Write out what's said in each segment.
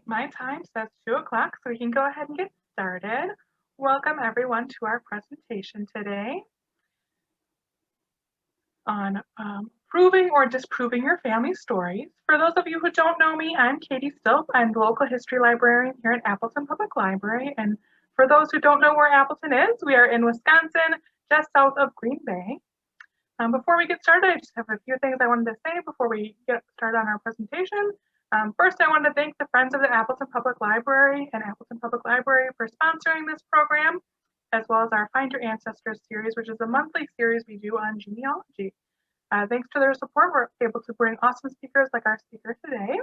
My time says 2 o'clock, so we can go ahead and get started. Welcome everyone to our presentation today on proving or disproving your family stories. For those of you who don't know me, I'm Katie Stilp. I'm the local history librarian here at Appleton Public Library. And for those who don't know where Appleton is, we are in Wisconsin, just south of Green Bay. Before we get started, I just have a few things I wanted to say before we get started on our presentation. First, I wanted to thank the Friends of the Appleton Public Library and Appleton Public Library for sponsoring this program, as well as our Find Your Ancestors series, which is a monthly series we do on genealogy. Thanks to their support, we're able to bring awesome speakers like our speaker today.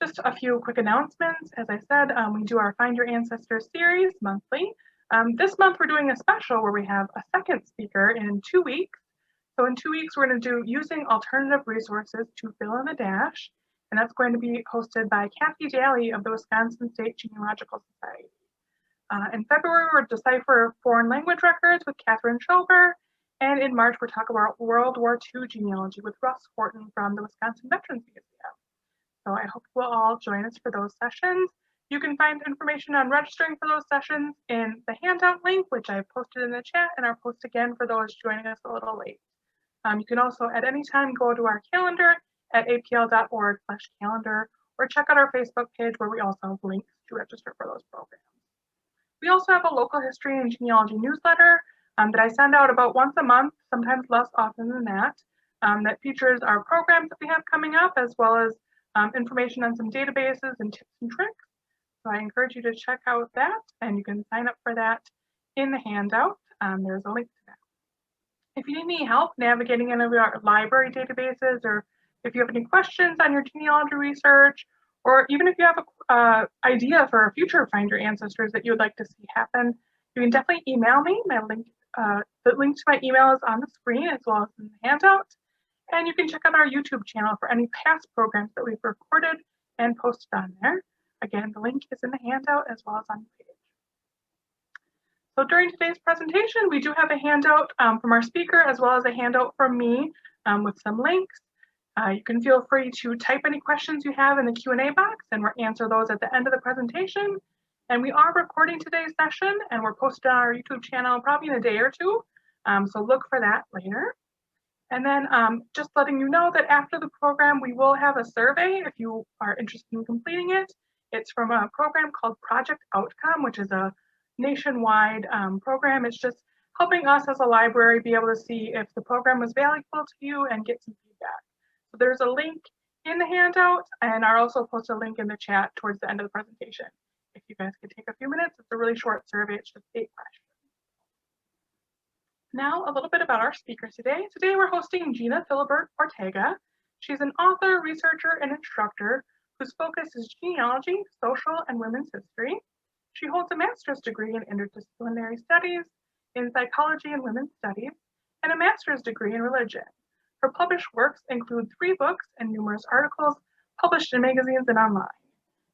Just a few quick announcements. As I said, we do our Find Your Ancestors series monthly. This month, we're doing a special where we have a second speaker in 2 weeks. So in 2 weeks, we're going to do using alternative resources to fill in the dash. And that's going to be hosted by Kathy Daly of the Wisconsin State Genealogical Society. In February, we're decipher foreign language records with Catherine Schober. And in March, we're talking about World War II genealogy with Russ Horton from the Wisconsin Veterans Museum. So I hope you will all join us for those sessions. You can find information on registering for those sessions in the handout link, which I posted in the chat, and I'll post again for those joining us a little late. You can also at any time go to our calendar at apl.org/calendar or check out our Facebook page where we also have links to register for those programs. We also have a local history and genealogy newsletter that I send out about once a month, sometimes less often than that, that features our programs that we have coming up, as well as information on some databases and tips and tricks. So I encourage you to check out that, and you can sign up for that in the handout. There's a link to that. If you need any help navigating any of our library databases, or if you have any questions on your genealogy research, or even if you have an idea for a future Find Your Ancestors that you would like to see happen, you can definitely email me. The link to my email is on the screen as well as in the handout. And you can check out our YouTube channel for any past programs that we've recorded and posted on there. Again, the link is in the handout as well as on the page. So during today's presentation, we do have a handout from our speaker as well as a handout from me with some links. You can feel free to type any questions you have in the Q&A box, and we'll answer those at the end of the presentation. And we are recording today's session, and we're posted on our YouTube channel probably in a day or two. So look for that later. And then just letting you know that after the program, we will have a survey if you are interested in completing it. It's from a program called Project Outcome, which is a nationwide program. It's just helping us as a library be able to see if the program was valuable to you and get some feedback. So there's a link in the handout, and I'll also post a link in the chat towards the end of the presentation. If you guys could take a few minutes, it's a really short survey. It's just 8 questions. Now, a little bit about our speaker today. Today, we're hosting Gena Philibert-Ortega. She's an author, researcher, and instructor whose focus is genealogy, social, and women's history. She holds a master's degree in interdisciplinary studies, in psychology and women's studies, and a master's degree in religion. Her published works include 3 books and numerous articles published in magazines and online.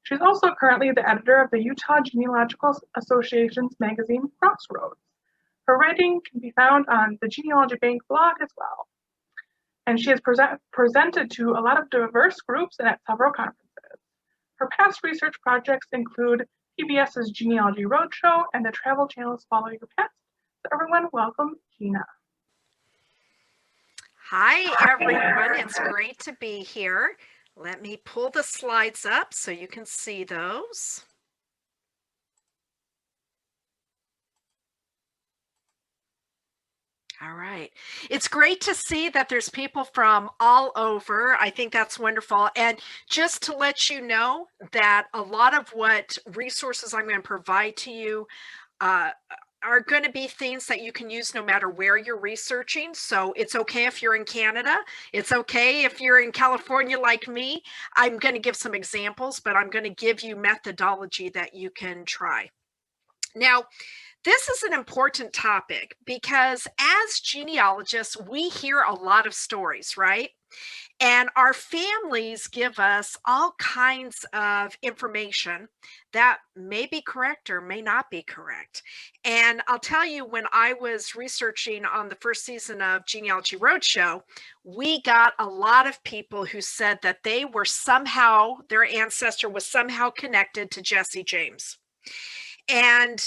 She's also currently the editor of the Utah Genealogical Association's magazine, Crossroads. Her writing can be found on the Genealogy Bank blog as well. And she has presented to a lot of diverse groups and at several conferences. Her past research projects include PBS's Genealogy Roadshow and the Travel Channel's Follow Your Pets. So everyone, welcome Gena. Hi everyone, it's great to be here. Let me pull the slides up so you can see those. All right. It's great to see that there's people from all over. I think that's wonderful. And just to let you know that a lot of what resources I'm going to provide to you are going to be things that you can use no matter where you're researching. So it's okay if you're in Canada. It's okay if you're in California like me. I'm going to give some examples, but I'm going to give you methodology that you can try. Now, this is an important topic because as genealogists, we hear a lot of stories, right? And our families give us all kinds of information that may be correct or may not be correct. And I'll tell you, when I was researching on the first season of Genealogy Roadshow, we got a lot of people who said that they were somehow, their ancestor was somehow connected to Jesse James. And,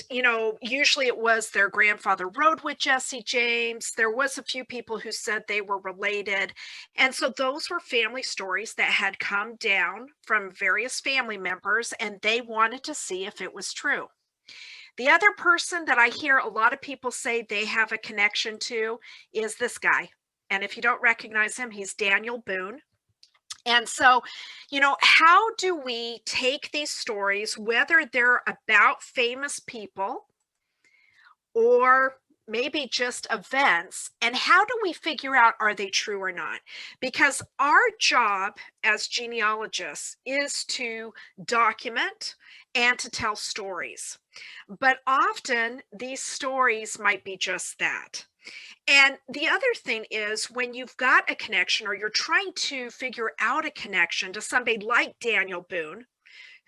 usually it was their grandfather rode with Jesse James. There was a few people who said they were related. And so those were family stories that had come down from various family members, and they wanted to see if it was true. The other person that I hear a lot of people say they have a connection to is this guy. And if you don't recognize him, he's Daniel Boone. And so, how do we take these stories, whether they're about famous people or maybe just events, and how do we figure out are they true or not? Because our job as genealogists is to document and to tell stories. But often these stories might be just that. And the other thing is, when you've got a connection or you're trying to figure out a connection to somebody like Daniel Boone,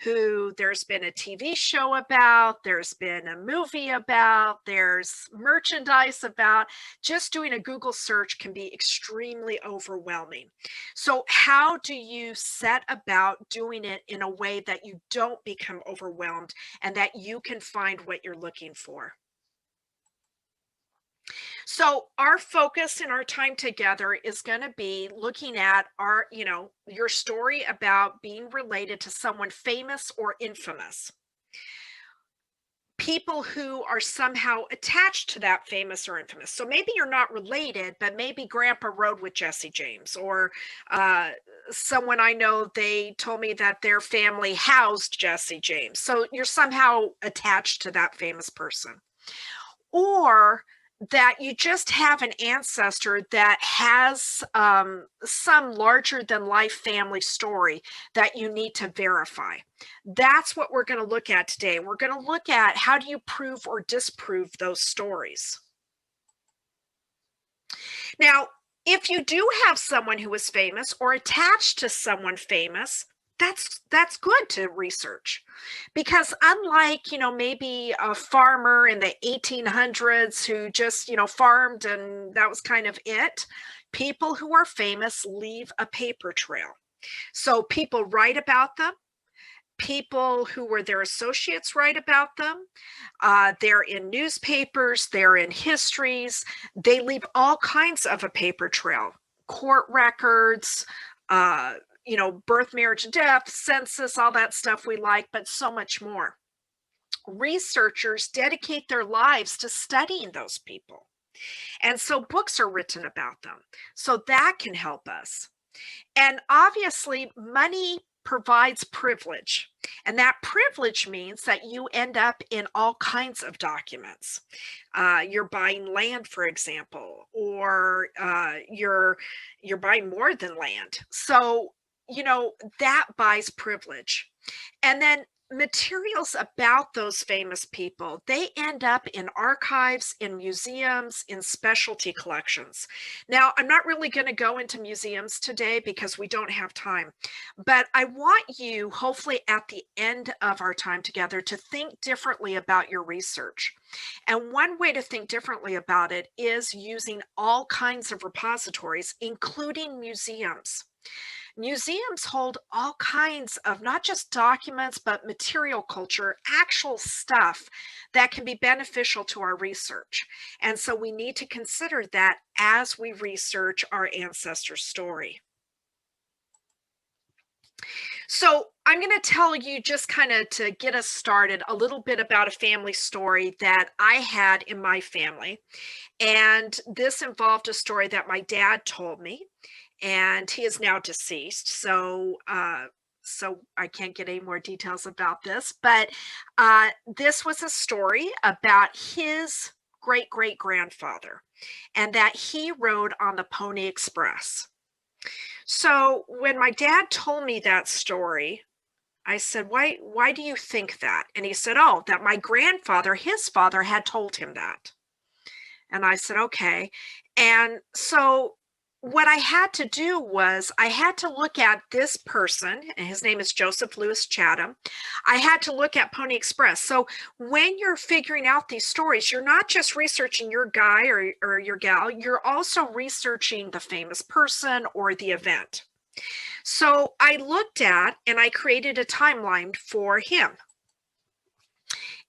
who there's been a TV show about, there's been a movie about, there's merchandise about, just doing a Google search can be extremely overwhelming. So how do you set about doing it in a way that you don't become overwhelmed and that you can find what you're looking for? So our focus in our time together is going to be looking at your story about being related to someone famous or infamous. People who are somehow attached to that famous or infamous. So maybe you're not related, but maybe grandpa rode with Jesse James, or someone I know, they told me that their family housed Jesse James. So you're somehow attached to that famous person. Or that you just have an ancestor that has some larger than life family story that you need to verify. That's what we're going to look at today. We're going to look at how do you prove or disprove those stories. Now, if you do have someone who is famous or attached to someone famous, that's good to research, because unlike maybe a farmer in the 1800s who just farmed and that was kind of it, people who are famous leave a paper trail. So people write about them. People who were their associates write about them. They're in newspapers, they're in histories. They leave all kinds of a paper trail: court records, birth, marriage, death, census, all that stuff we like, but so much more. Researchers dedicate their lives to studying those people. And so books are written about them. So that can help us. And obviously, money provides privilege. And that privilege means that you end up in all kinds of documents. You're buying land, for example, or you're buying more than land. So that buys privilege. And then materials about those famous people, they end up in archives, in museums, in specialty collections. Now, I'm not really going to go into museums today because we don't have time, but I want you, hopefully at the end of our time together, to think differently about your research. And one way to think differently about it is using all kinds of repositories, including museums. Museums hold all kinds of not just documents, but material culture, actual stuff that can be beneficial to our research. And so we need to consider that as we research our ancestor story. So I'm going to tell you, just kind of to get us started, a little bit about a family story that I had in my family. And this involved a story that my dad told me. And he is now deceased, so I can't get any more details about this. But this was a story about his great-great-grandfather, and that he rode on the Pony Express. So when my dad told me that story, I said, why do you think that? And he said, oh, that my grandfather, his father, had told him that. And I said, okay. And so what I had to do was I had to look at this person, and his name is Joseph Lewis Chatham. I had to look at Pony Express. So when you're figuring out these stories, you're not just researching your guy or your gal, you're also researching the famous person or the event. So I looked at and I created a timeline for him.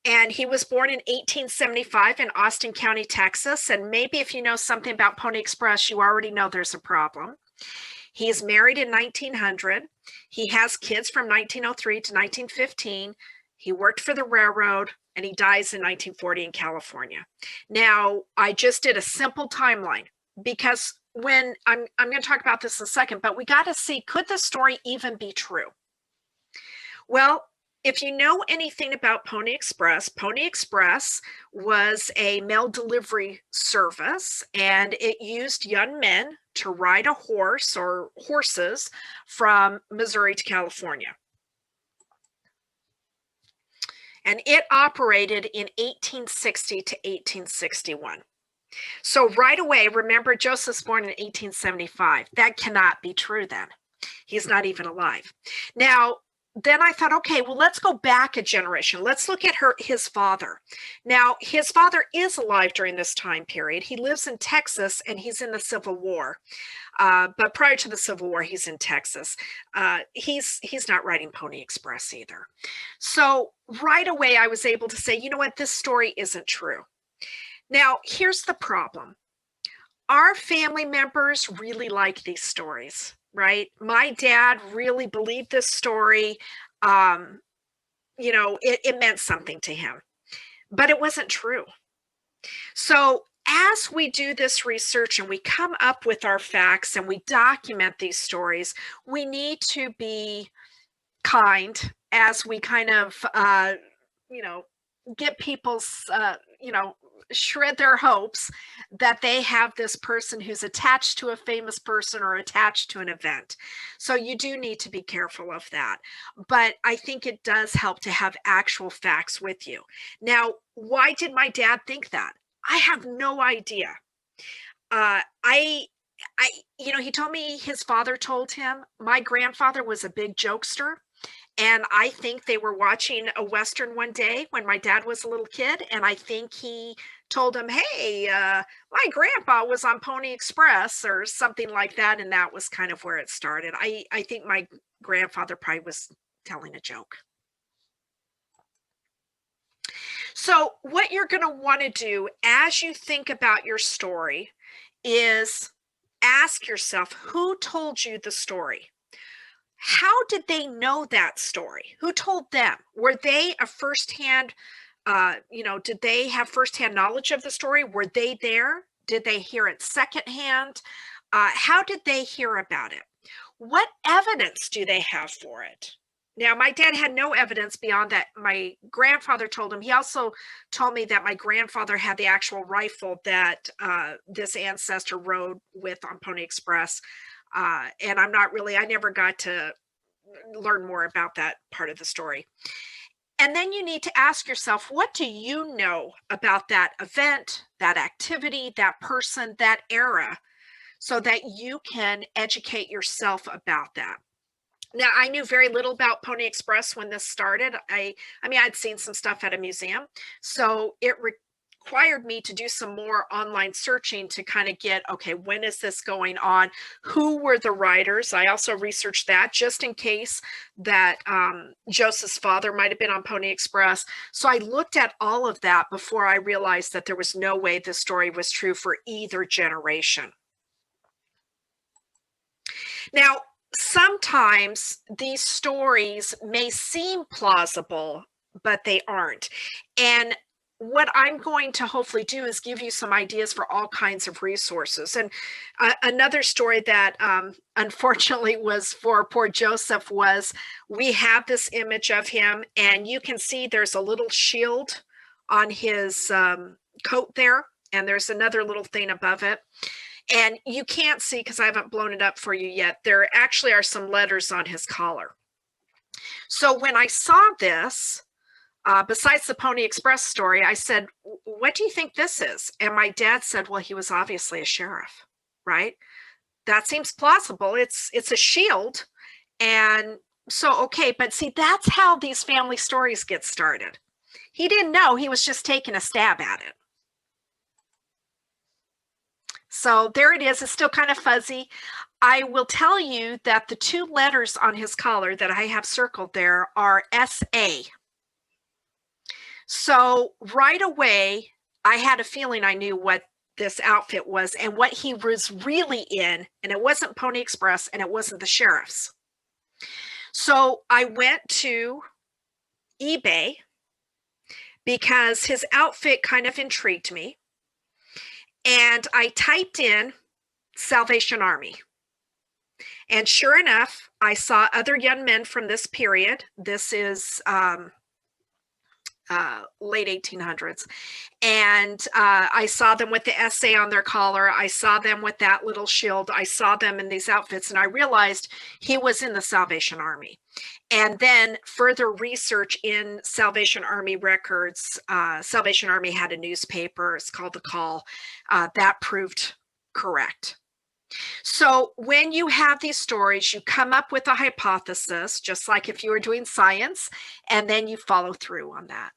And he was born in 1875 in Austin County, Texas. And maybe if you know something about Pony Express, you already know there's a problem. He's married in 1900. He has kids from 1903 to 1915. He worked for the railroad and he dies in 1940 in California. Now, I just did a simple timeline because when I'm going to talk about this in a second, but we got to see, could the story even be true? Well, if you know anything about Pony Express was a mail delivery service, and it used young men to ride a horse or horses from Missouri to California. And it operated in 1860 to 1861. So right away, remember, Joseph's born in 1875. That cannot be true then. He's not even alive. Now, then I thought, okay, well, let's go back a generation. Let's look at his father. Now, his father is alive during this time period. He lives in Texas and he's in the Civil War. But prior to the Civil War, he's in Texas. He's not riding Pony Express either. So right away, I was able to say, you know what, this story isn't true. Now, here's the problem. Our family members really like these stories, right? My dad really believed this story. You know, it meant something to him, but it wasn't true. So as we do this research and we come up with our facts and we document these stories, we need to be kind as we kind of, you know, get people's, you know, shred their hopes that they have this person who's attached to a famous person or attached to an event. So you do need to be careful of that. But I think it does help to have actual facts with you. Now, why did my dad think that? I have no idea. You know, he told me his father told him. My grandfather was a big jokester. And I think they were watching a Western one day when my dad was a little kid. And I think he told him, hey, my grandpa was on Pony Express or something like that. And that was kind of where it started. I think my grandfather probably was telling a joke. So what you're going to want to do as you think about your story is ask yourself, who told you the story? How did they know that story? Who told them? Were they a firsthand, you know, did they have firsthand knowledge of the story? Were they there? Did they hear it secondhand? How did they hear about it? What evidence do they have for it? Now, my dad had no evidence beyond that. My grandfather told him. He also told me that my grandfather had the actual rifle that this ancestor rode with on Pony Express. And I never got to learn more about that part of the story. And then you need to ask yourself, what do you know about that event, that activity, that person, that era, so that you can educate yourself about that? Now, I knew very little about Pony Express when this started. I mean, I'd seen some stuff at a museum, so it required me to do some more online searching to kind of get, okay, when is this going on? Who were the writers? I also researched that just in case that Joseph's father might have been on Pony Express. So I looked at all of that before I realized that there was no way this story was true for either generation. Now, sometimes these stories may seem plausible, but they aren't. And what I'm going to hopefully do is give you some ideas for all kinds of resources. And another story that unfortunately was for poor Joseph was, we have this image of him, and you can see there's a little shield on his coat there, and there's another little thing above it. And you can't see because I haven't blown it up for you yet. There actually are some letters on his collar. So when I saw this, besides the Pony Express story, I said, what do you think this is? And my dad said, well, he was obviously a sheriff, right? that seems plausible. It's a shield. And so, okay, but see, that's how these family stories get started. He didn't know, he was just taking a stab at it. So there it is. It's still kind of fuzzy. I will tell you that the 2 letters on his collar that I have circled there are SA. So right away, I had a feeling I knew what this outfit was and what he was really in, and it wasn't Pony Express and it wasn't the sheriff's. So I went to eBay because his outfit kind of intrigued me, and I typed in Salvation Army. And sure enough, I saw other young men from this period. This is late 1800s. And I saw them with the SA on their collar. I saw them with that little shield. I saw them in these outfits, and I realized he was in the Salvation Army. And then further research in Salvation Army records, Salvation Army had a newspaper, it's called The Call, that proved correct. So when you have these stories, you come up with a hypothesis, just like if you were doing science, and then you follow through on that.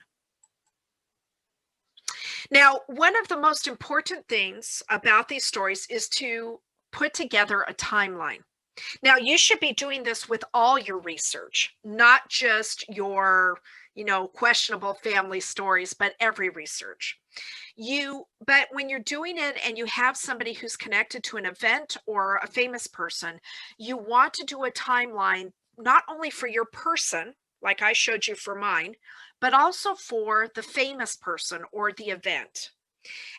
Now, one of the most important things about these stories is to put together a timeline. Now, you should be doing this with all your research, not just your, questionable family stories, but every research. But when you're doing it and you have somebody who's connected to an event or a famous person, you want to do a timeline, not only for your person, like I showed you for mine, but also for the famous person or the event.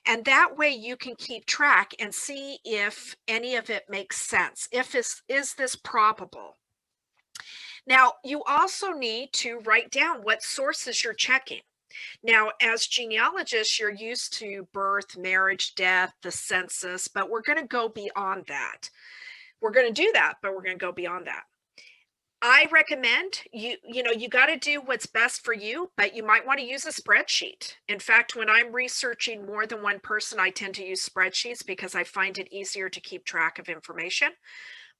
And that way you can keep track and see if any of it makes sense. Is this probable? Now, you also need to write down what sources you're checking. Now, as genealogists, you're used to birth, marriage, death, the census, but we're going to go beyond that. We're going to do that, but we're going to go beyond that. I recommend you got to do what's best for you, but you might want to use a spreadsheet. In fact, when I'm researching more than one person, I tend to use spreadsheets because I find it easier to keep track of information.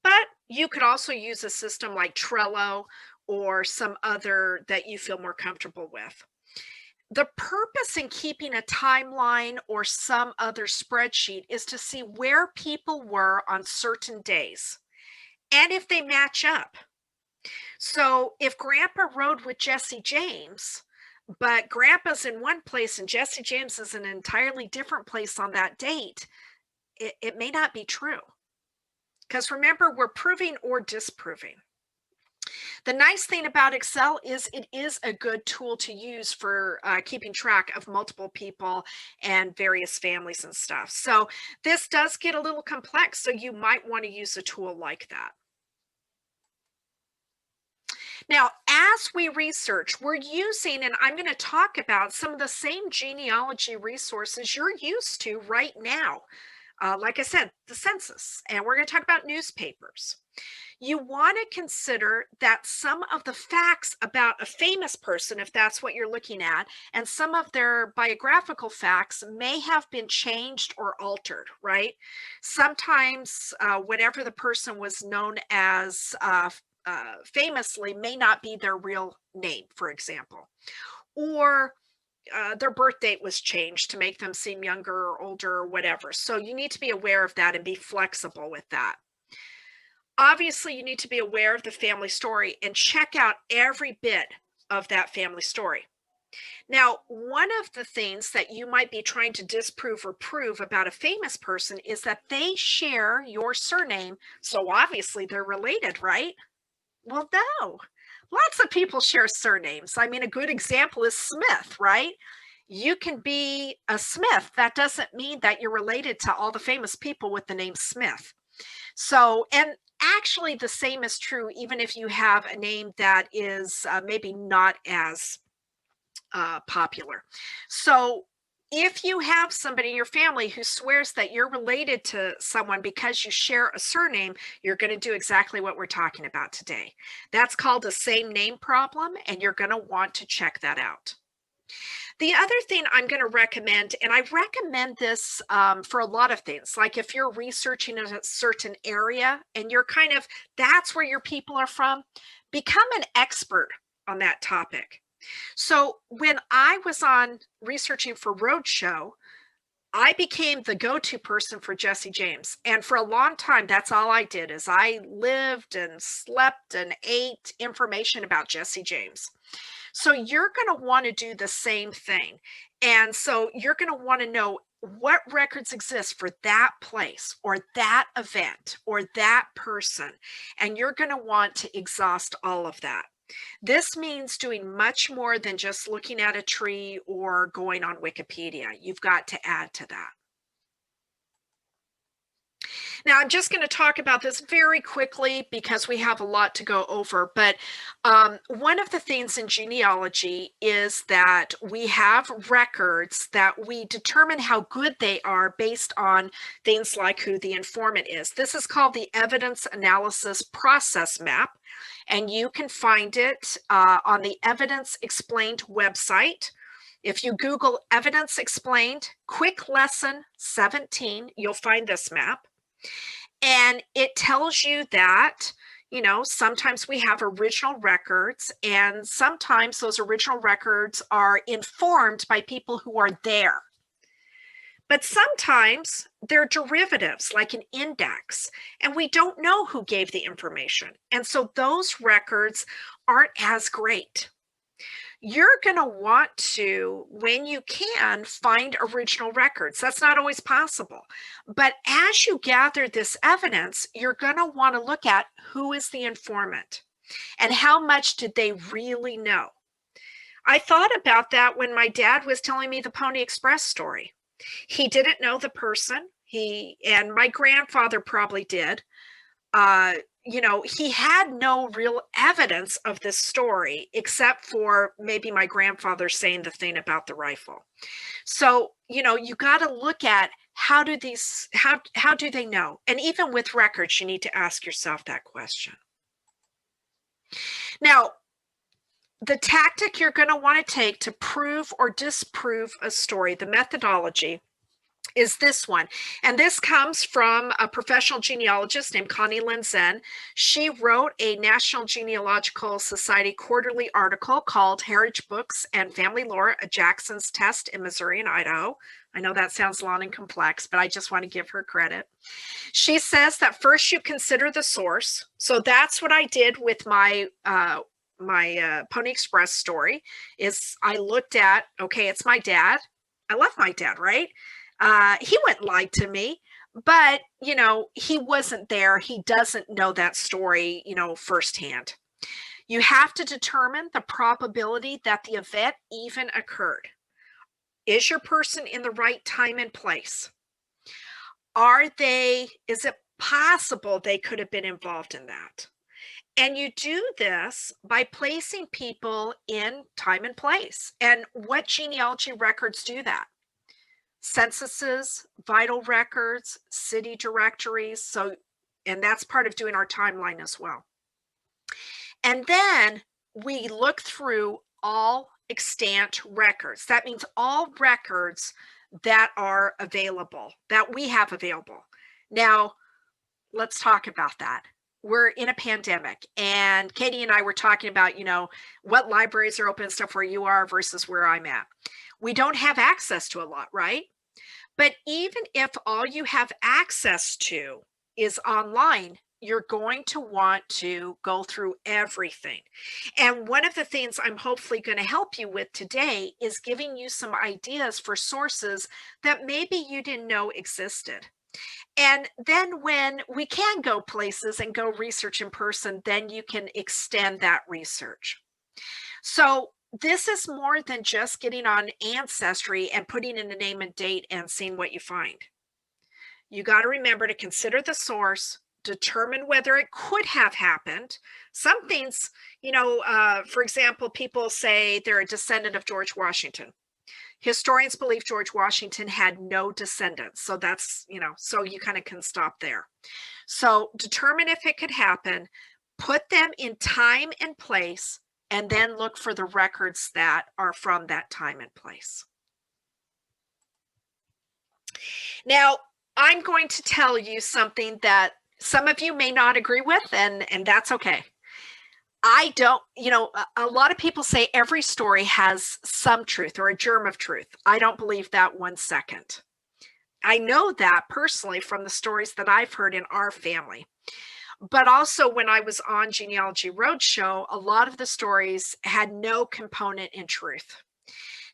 But you could also use a system like Trello or some other that you feel more comfortable with. The purpose in keeping a timeline or some other spreadsheet is to see where people were on certain days and if they match up. So if Grandpa rode with Jesse James, but Grandpa's in one place and Jesse James is in an entirely different place on that date, it may not be true. Because remember, we're proving or disproving. The nice thing about Excel is it is a good tool to use for keeping track of multiple people and various families and stuff. So this does get a little complex, so you might want to use a tool like that. Now, as we research, we're using, and I'm going to talk about some of the same genealogy resources you're used to right now. Like I said, the census, and we're going to talk about newspapers. You want to consider that some of the facts about a famous person, if that's what you're looking at, and some of their biographical facts may have been changed or altered, right? Sometimes whatever the person was known as famously may not be their real name, for example, or their birth date was changed to make them seem younger or older or whatever. So you need to be aware of that and be flexible with that. Obviously, you need to be aware of the family story and check out every bit of that family story. Now, one of the things that you might be trying to disprove or prove about a famous person is that they share your surname. So obviously they're related, right? Well, no. Lots of people share surnames. I mean, a good example is Smith, right? You can be a Smith. That doesn't mean that you're related to all the famous people with the name Smith. So, and actually the same is true even if you have a name that is maybe not as popular. So if you have somebody in your family who swears that you're related to someone because you share a surname, you're going to do exactly what we're talking about today. That's called a same name problem, and you're going to want to check that out. The other thing I'm going to recommend, and I recommend this for a lot of things, like if you're researching in a certain area and you're kind of, that's where your people are from, become an expert on that topic. So when I was on researching for Roadshow, I became the go-to person for Jesse James. And for a long time, that's all I did is I lived and slept and ate information about Jesse James. So you're going to want to do the same thing. And so you're going to want to know what records exist for that place or that event or that person. And you're going to want to exhaust all of that. This means doing much more than just looking at a tree or going on Wikipedia. You've got to add to that. Now, I'm just going to talk about this very quickly because we have a lot to go over. But one of the things in genealogy is that we have records that we determine how good they are based on things like who the informant is. This is called the Evidence Analysis Process Map, and you can find it on the Evidence Explained website. If you Google Evidence Explained, Quick Lesson 17, you'll find this map. And it tells you that, you know, sometimes we have original records, and sometimes those original records are informed by people who are there. But sometimes they're derivatives, like an index, and we don't know who gave the information. And so those records aren't as great. You're going to want to, when you can, find original records. That's not always possible. But as you gather this evidence, you're going to want to look at who is the informant and how much did they really know. I thought about that when my dad was telling me the Pony Express story. He didn't know the person. And my grandfather probably did. You know, he had no real evidence of this story except for maybe my grandfather saying the thing about the rifle. So, you know, you got to look at how do they know? And even with records, you need to ask yourself that question. Now, the tactic you're going to want to take to prove or disprove a story, the methodology, is this one. And this comes from a professional genealogist named Connie Lenzen. She wrote a National Genealogical Society quarterly article called Heritage Books and Family Lore, a Jackson's Test in Missouri and Idaho. I know that sounds long and complex, but I just want to give her credit. She says that first you consider the source. So that's what I did with my Pony Express story, is I looked at, okay, it's my dad. I love my dad, right? He wouldn't lie to me, but, you know, he wasn't there. He doesn't know that story, you know, firsthand. You have to determine the probability that the event even occurred. Is your person in the right time and place? Is it possible they could have been involved in that? And you do this by placing people in time and place. And what genealogy records do that? Censuses, vital records, city directories. So, and that's part of doing our timeline as well. And then we look through all extant records. That means all records that are available, that we have available. Now, let's talk about that. We're in a pandemic, and Katie and I were talking about, you know, what libraries are open and stuff where you are versus where I'm at. We don't have access to a lot, right? But even if all you have access to is online, you're going to want to go through everything. And one of the things I'm hopefully going to help you with today is giving you some ideas for sources that maybe you didn't know existed. And then when we can go places and go research in person, then you can extend that research. So this is more than just getting on Ancestry and putting in a name and date and seeing what you find. You got to remember to consider the source, determine whether it could have happened. Some things, you know, for example, people say they're a descendant of George Washington. Historians believe George Washington had no descendants. So that's, you know, so you kind of can stop there. So determine if it could happen, put them in time and place, and then look for the records that are from that time and place. Now, I'm going to tell you something that some of you may not agree with, and that's okay. I don't, a lot of people say every story has some truth or a germ of truth. I don't believe that 1 second. I know that personally from the stories that I've heard in our family. But also when I was on Genealogy Roadshow, a lot of the stories had no component in truth.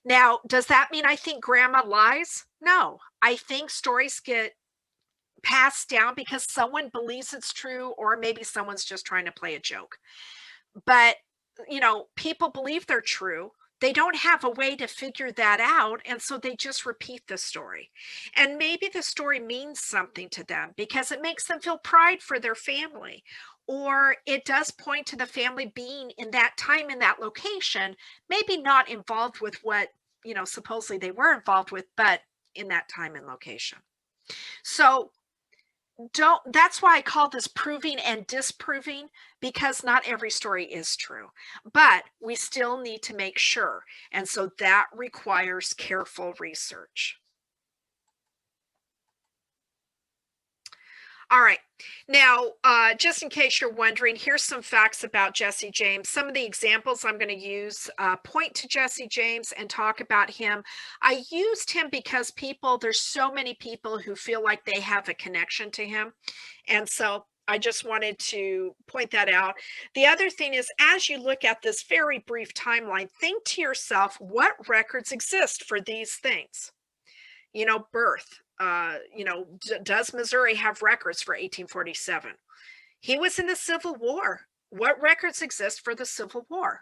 Now, does that mean I think grandma lies? No. I think stories get passed down because someone believes it's true, or maybe someone's just trying to play a joke. But, people believe they're true. They don't have a way to figure that out. And so they just repeat the story. And maybe the story means something to them because it makes them feel pride for their family. Or it does point to the family being in that time, in that location, maybe not involved with what, supposedly they were involved with, but in that time and location. So that's why I call this proving and disproving, because not every story is true, but we still need to make sure. And so that requires careful research. All right. Now, just in case you're wondering, here's some facts about Jesse James. Some of the examples I'm going to use point to Jesse James and talk about him. I used him because there's so many people who feel like they have a connection to him. And so I just wanted to point that out. The other thing is, as you look at this very brief timeline, think to yourself, what records exist for these things? Birth. Does Missouri have records for 1847? He was in the Civil War. What records exist for the Civil War?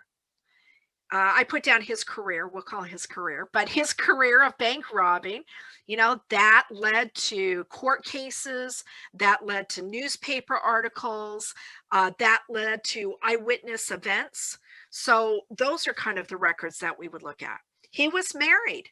I put down his career, we'll call his career, but his career of bank robbing, that led to court cases, that led to newspaper articles, that led to eyewitness events. So those are kind of the records that we would look at. He was married.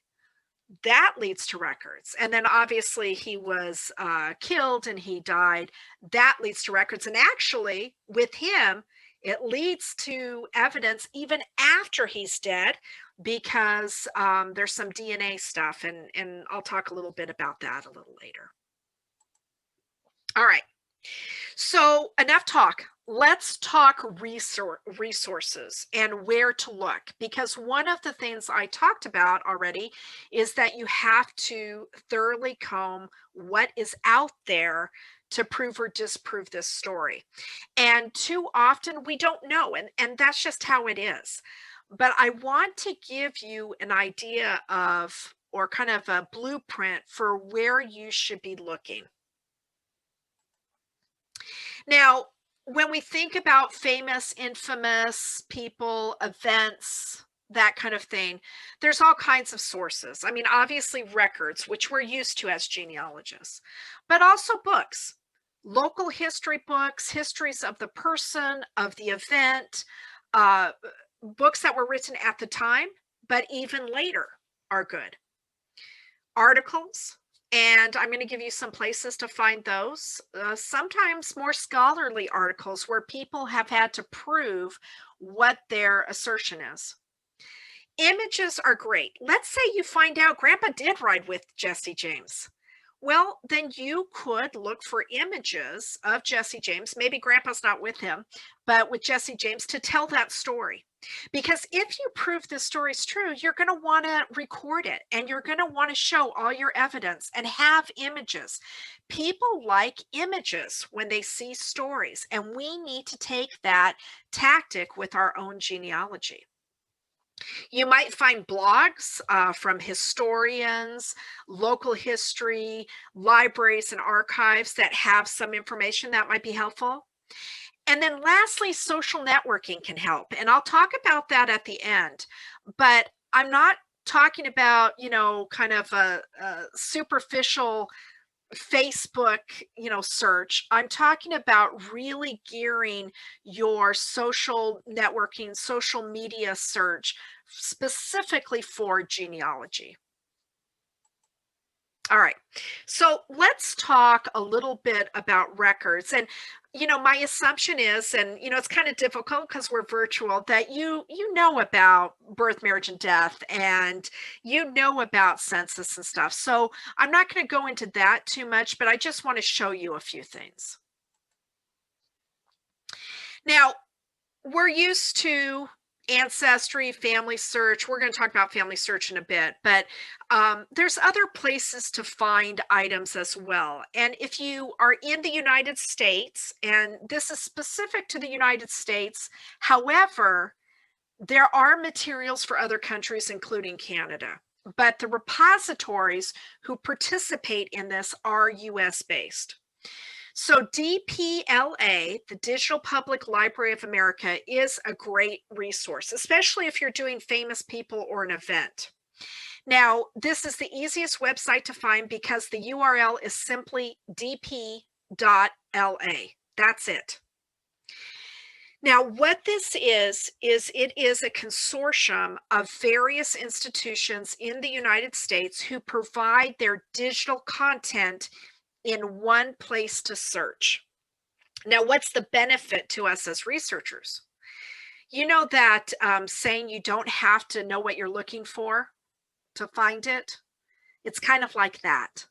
That leads to records. And then obviously he was killed and he died. That leads to records. And actually with him, it leads to evidence even after he's dead, because there's some DNA stuff. And I'll talk a little bit about that a little later. All right. So enough talk. Let's talk resources and where to look, because one of the things I talked about already is that you have to thoroughly comb what is out there to prove or disprove this story. And too often we don't know, and that's just how it is. But I want to give you an idea of, or kind of a blueprint for where you should be looking. Now, when we think about famous, infamous people, events, that kind of thing, there's all kinds of sources. I mean, obviously records, which we're used to as genealogists, but also books, local history books, histories of the person, of the event, books that were written at the time, but even later are good. Articles, and I'm going to give you some places to find those. Sometimes more scholarly articles where people have had to prove what their assertion is. Images are great. Let's say you find out Grandpa did ride with Jesse James. Well, then you could look for images of Jesse James. Maybe Grandpa's not with him, but with Jesse James, to tell that story. Because if you prove this story is true, you're going to want to record it, and you're going to want to show all your evidence and have images. People like images when they see stories, and we need to take that tactic with our own genealogy. You might find blogs from historians, local history, libraries, and archives that have some information that might be helpful. And then lastly, social networking can help. And I'll talk about that at the end. But I'm not talking about, kind of a superficial Facebook, search. I'm talking about really gearing your social networking, social media search specifically for genealogy. All right. So let's talk a little bit about records. And my assumption is, and it's kind of difficult because we're virtual, that you know about birth, marriage, and death, and you know about census and stuff. So I'm not going to go into that too much, but I just want to show you a few things. Now, we're used to Ancestry, Family Search. We're going to talk about Family Search in a bit, but there's other places to find items as well. And if you are in the United States, and this is specific to the United States, however, there are materials for other countries, including Canada. But the repositories who participate in this are US based. So DPLA, the Digital Public Library of America, is a great resource, especially if you're doing famous people or an event. Now, this is the easiest website to find because the URL is simply dp.la. That's it. Now, what this is it is a consortium of various institutions in the United States who provide their digital content in one place to search. Now, what's the benefit to us as researchers? You know that saying you don't have to know what you're looking for to find it? It's kind of like that.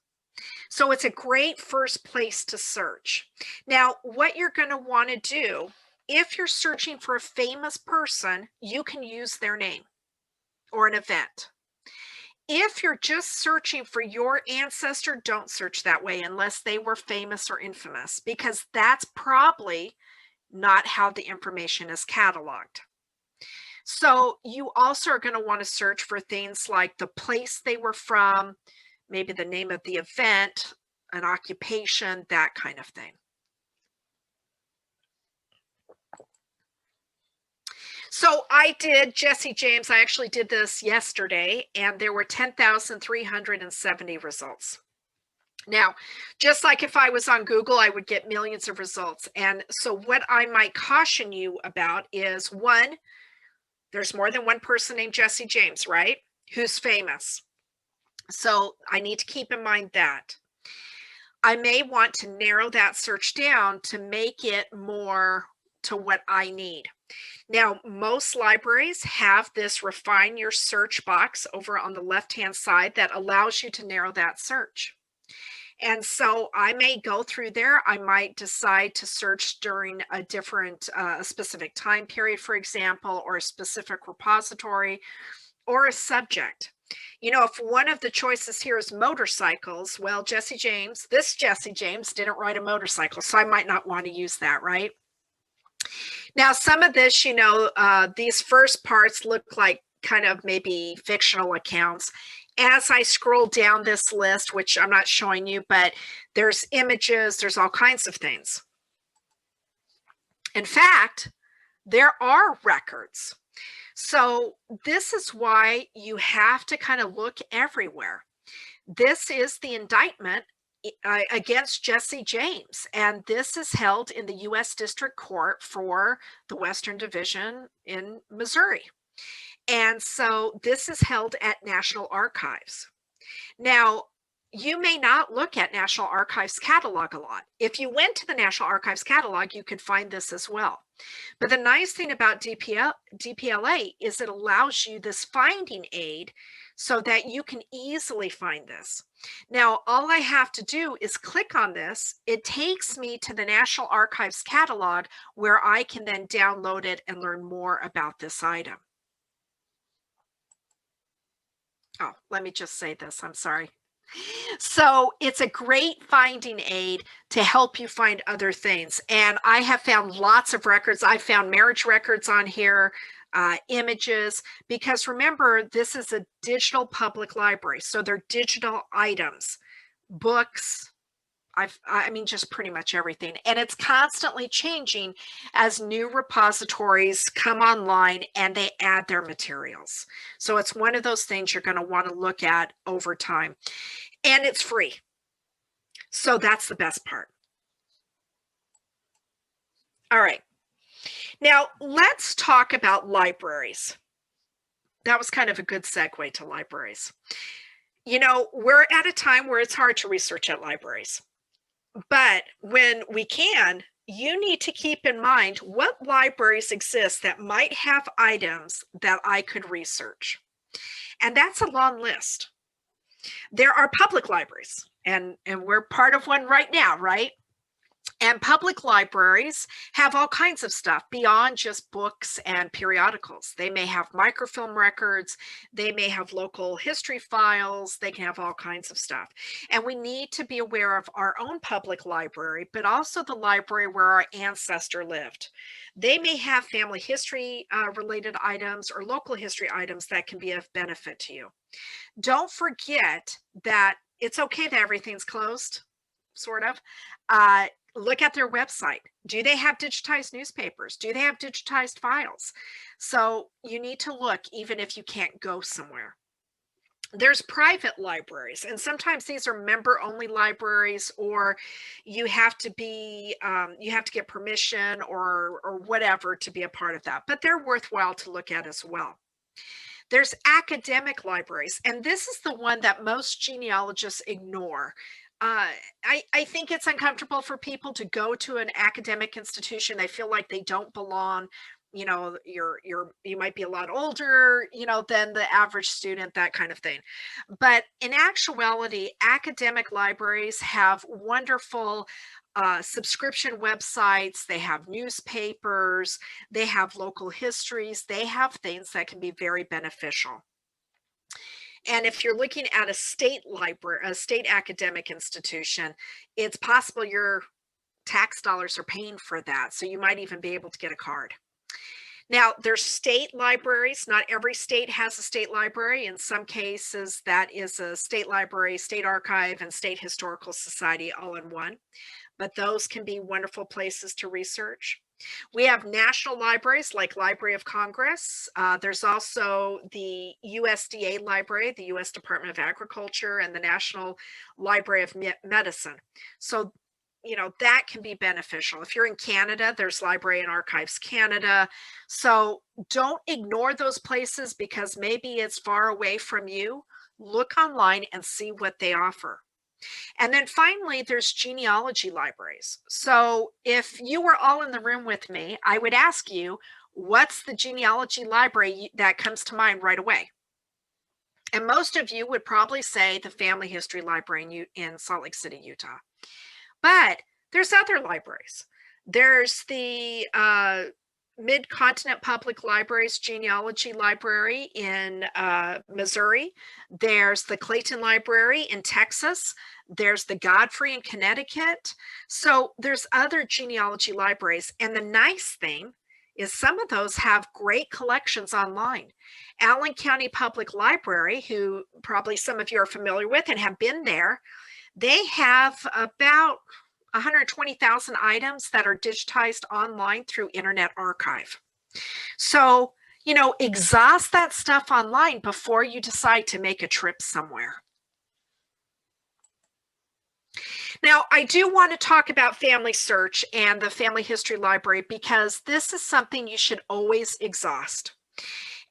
So it's a great first place to search. Now, what you're going to want to do, if you're searching for a famous person, you can use their name or an event. If you're just searching for your ancestor, don't search that way unless they were famous or infamous, because that's probably not how the information is cataloged. So you also are going to want to search for things like the place they were from, maybe the name of the event, an occupation, that kind of thing. So I did Jesse James. I actually did this yesterday, and there were 10,370 results. Now, just like if I was on Google, I would get millions of results. And so what I might caution you about is, one, there's more than one person named Jesse James, right? Who's famous. So I need to keep in mind that. I may want to narrow that search down to make it more to what I need. Now, most libraries have this refine your search box over on the left-hand side that allows you to narrow that search. And so I may go through there. I might decide to search during a different, specific time period, for example, or a specific repository or a subject. If one of the choices here is motorcycles, well, this Jesse James didn't ride a motorcycle, so I might not want to use that, right? Now, some of this, these first parts look like kind of maybe fictional accounts. As I scroll down this list, which I'm not showing you, but there's images, there's all kinds of things. In fact, there are records. So this is why you have to kind of look everywhere. This is the indictment against Jesse James, and this is held in the U.S. District Court for the Western Division in Missouri. And so this is held at National Archives. Now, you may not look at National Archives catalog a lot. If you went to the National Archives catalog, you could find this as well. But the nice thing about DPLA is it allows you this finding aid so that you can easily find this. Now, all I have to do is click on this. It takes me to the National Archives catalog where I can then download it and learn more about this item. Oh, let me just say this, I'm sorry. So it's a great finding aid to help you find other things. And I have found lots of records. I found marriage records on here, images, because remember, this is a digital public library. So they're digital items, books, I mean, just pretty much everything. And it's constantly changing as new repositories come online and they add their materials. So it's one of those things you're going to want to look at over time. And it's free. So that's the best part. All right. Now let's talk about libraries. That was kind of a good segue to libraries. You know, we're at a time where it's hard to research at libraries, but when we can, you need to keep in mind what libraries exist that might have items that I could research. And that's a long list. There are public libraries, and we're part of one right now, right? And public libraries have all kinds of stuff beyond just books and periodicals. They may have microfilm records, they may have local history files, they can have all kinds of stuff. And we need to be aware of our own public library, but also the library where our ancestor lived. They may have family history related items or local history items that can be of benefit to you. Don't forget that it's okay that everything's closed, sort of. Look at their website. Do they have digitized newspapers? Do they have digitized files? So you need to look even if you can't go somewhere. There's private libraries, and sometimes these are member-only libraries, or you have to be you have to get permission or whatever to be a part of that. But they're worthwhile to look at as well. There's academic libraries, and this is the one that most genealogists ignore. I think it's uncomfortable for people to go to an academic institution. They feel like they don't belong. You know, you might be a lot older, you know, than the average student, that kind of thing. But in actuality, academic libraries have wonderful subscription websites. They have newspapers. They have local histories. They have things that can be very beneficial. And if you're looking at a state library, a state academic institution, it's possible your tax dollars are paying for that. So you might even be able to get a card. Now, there's state libraries. Not every state has a state library. In some cases, that is a state library, state archive, and state historical society all in one. But those can be wonderful places to research. We have national libraries like Library of Congress. There's also the USDA library, the US Department of Agriculture, and the National Library of Medicine. So, you know, that can be beneficial. If you're in Canada, there's Library and Archives Canada. So don't ignore those places because maybe it's far away from you. Look online and see what they offer. And then finally, there's genealogy libraries. So if you were all in the room with me, I would ask you, what's the genealogy library that comes to mind right away? And most of you would probably say the Family History Library in Salt Lake City, Utah. But there's other libraries. There's the Mid-Continent Public Library's Genealogy Library in Missouri. There's the Clayton Library in Texas. There's the Godfrey in Connecticut. So there's other genealogy libraries. And the nice thing is some of those have great collections online. Allen County Public Library, who probably some of you are familiar with and have been there, they have about 120,000 items that are digitized online through Internet Archive. So, you know, exhaust that stuff online before you decide to make a trip somewhere. Now, I do want to talk about Family Search and the Family History Library because this is something you should always exhaust.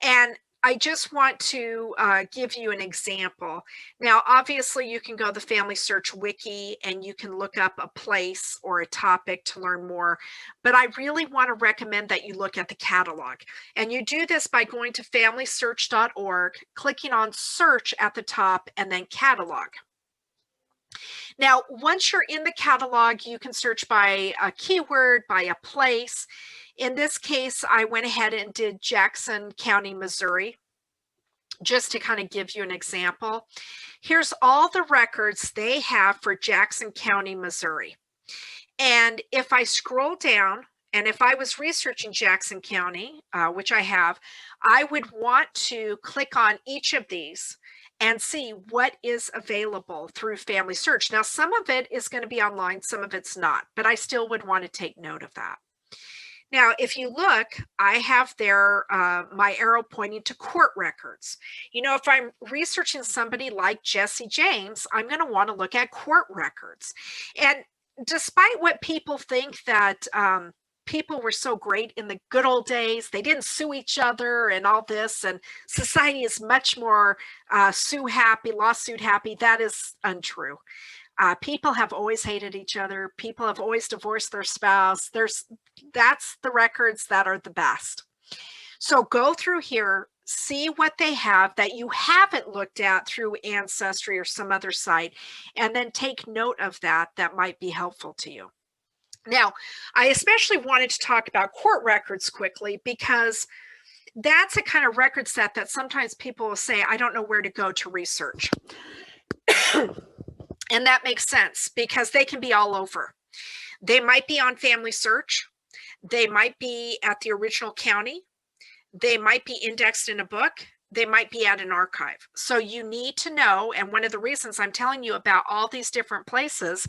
And I just want to give you an example. Now, obviously, you can go to the Family Search Wiki and you can look up a place or a topic to learn more. But I really want to recommend that you look at the catalog. And you do this by going to familysearch.org, clicking on Search at the top, and then Catalog. Now, once you're in the catalog, you can search by a keyword, by a place. In this case, I went ahead and did Jackson County, Missouri, just to kind of give you an example. Here's all the records they have for Jackson County, Missouri. And if I scroll down, and if I was researching Jackson County, which I have, I would want to click on each of these and see what is available through Family Search. Now, some of it is going to be online, some of it's not, but I still would want to take note of that. Now, if you look, I have there my arrow pointing to court records. You know, if I'm researching somebody like Jesse James, I'm going to want to look at court records. And despite what people think that people were so great in the good old days. They didn't sue each other and all this, and society is much more sue happy, lawsuit happy. That is untrue. People have always hated each other. People have always divorced their spouse. That's the records that are the best. So go through here, see what they have that you haven't looked at through Ancestry or some other site, and then take note of that. That might be helpful to you. Now, I especially wanted to talk about court records quickly because that's a kind of record set that sometimes people will say, I don't know where to go to research. And that makes sense because they can be all over. They might be on Family Search. They might be at the original county. They might be indexed in a book. They might be at an archive. So you need to know, and one of the reasons I'm telling you about all these different places,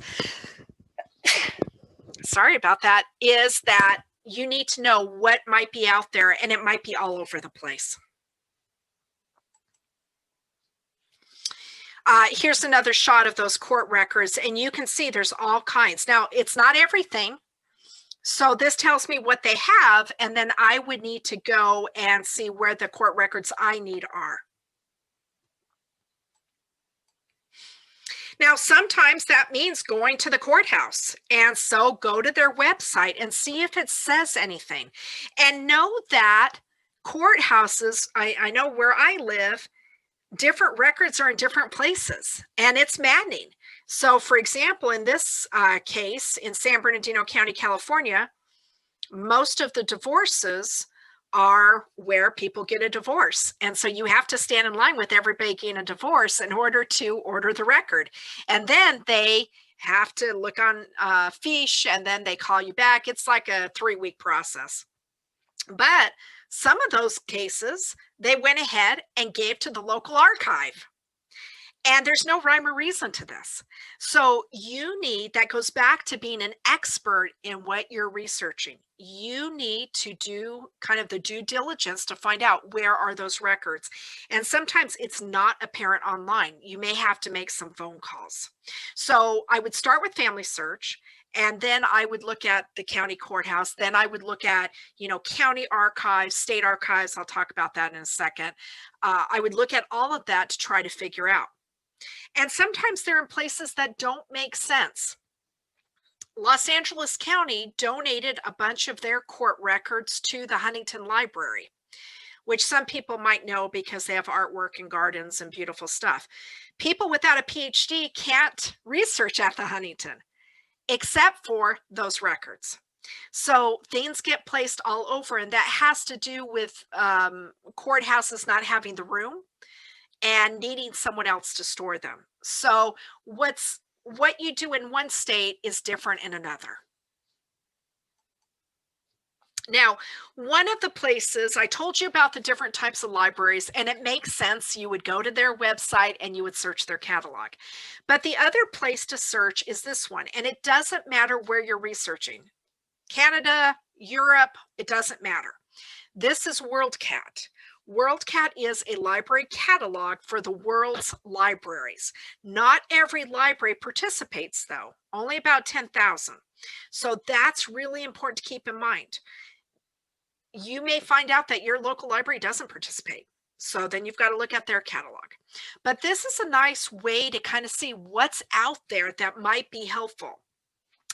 sorry about that, is that you need to know what might be out there, and it might be all over the place. Here's another shot of those court records, and you can see there's all kinds. Now, it's not everything. So this tells me what they have, and then I would need to go and see where the court records I need are. Now, sometimes that means going to the courthouse, and so go to their website and see if it says anything. And know that courthouses, I know where I live, different records are in different places, and it's maddening. So, for example, in this case in San Bernardino County, California, most of the divorces are where people get a divorce. And so you have to stand in line with everybody getting a divorce in order to order the record. And then they have to look on fiche, and then they call you back. It's like a 3-week process. But some of those cases, they went ahead and gave to the local archive. And there's no rhyme or reason to this. So that goes back to being an expert in what you're researching. You need to do kind of the due diligence to find out where are those records. And sometimes it's not apparent online. You may have to make some phone calls. So I would start with Family Search, and then I would look at the county courthouse. Then I would look at, county archives, state archives. I'll talk about that in a second. I would look at all of that to try to figure out. And sometimes they're in places that don't make sense. Los Angeles County donated a bunch of their court records to the Huntington Library, which some people might know because they have artwork and gardens and beautiful stuff. People without a PhD can't research at the Huntington, except for those records. So things get placed all over, and that has to do with courthouses not having the room and needing someone else to store them. So what you do in one state is different in another. Now, one of the places I told you about the different types of libraries, and it makes sense. You would go to their website and you would search their catalog. But the other place to search is this one, and it doesn't matter where you're researching. Canada, Europe, it doesn't matter. This is WorldCat. WorldCat is a library catalog for the world's libraries. Not every library participates, though, only about 10,000. So that's really important to keep in mind. You may find out that your local library doesn't participate. So then you've got to look at their catalog. But this is a nice way to kind of see what's out there that might be helpful.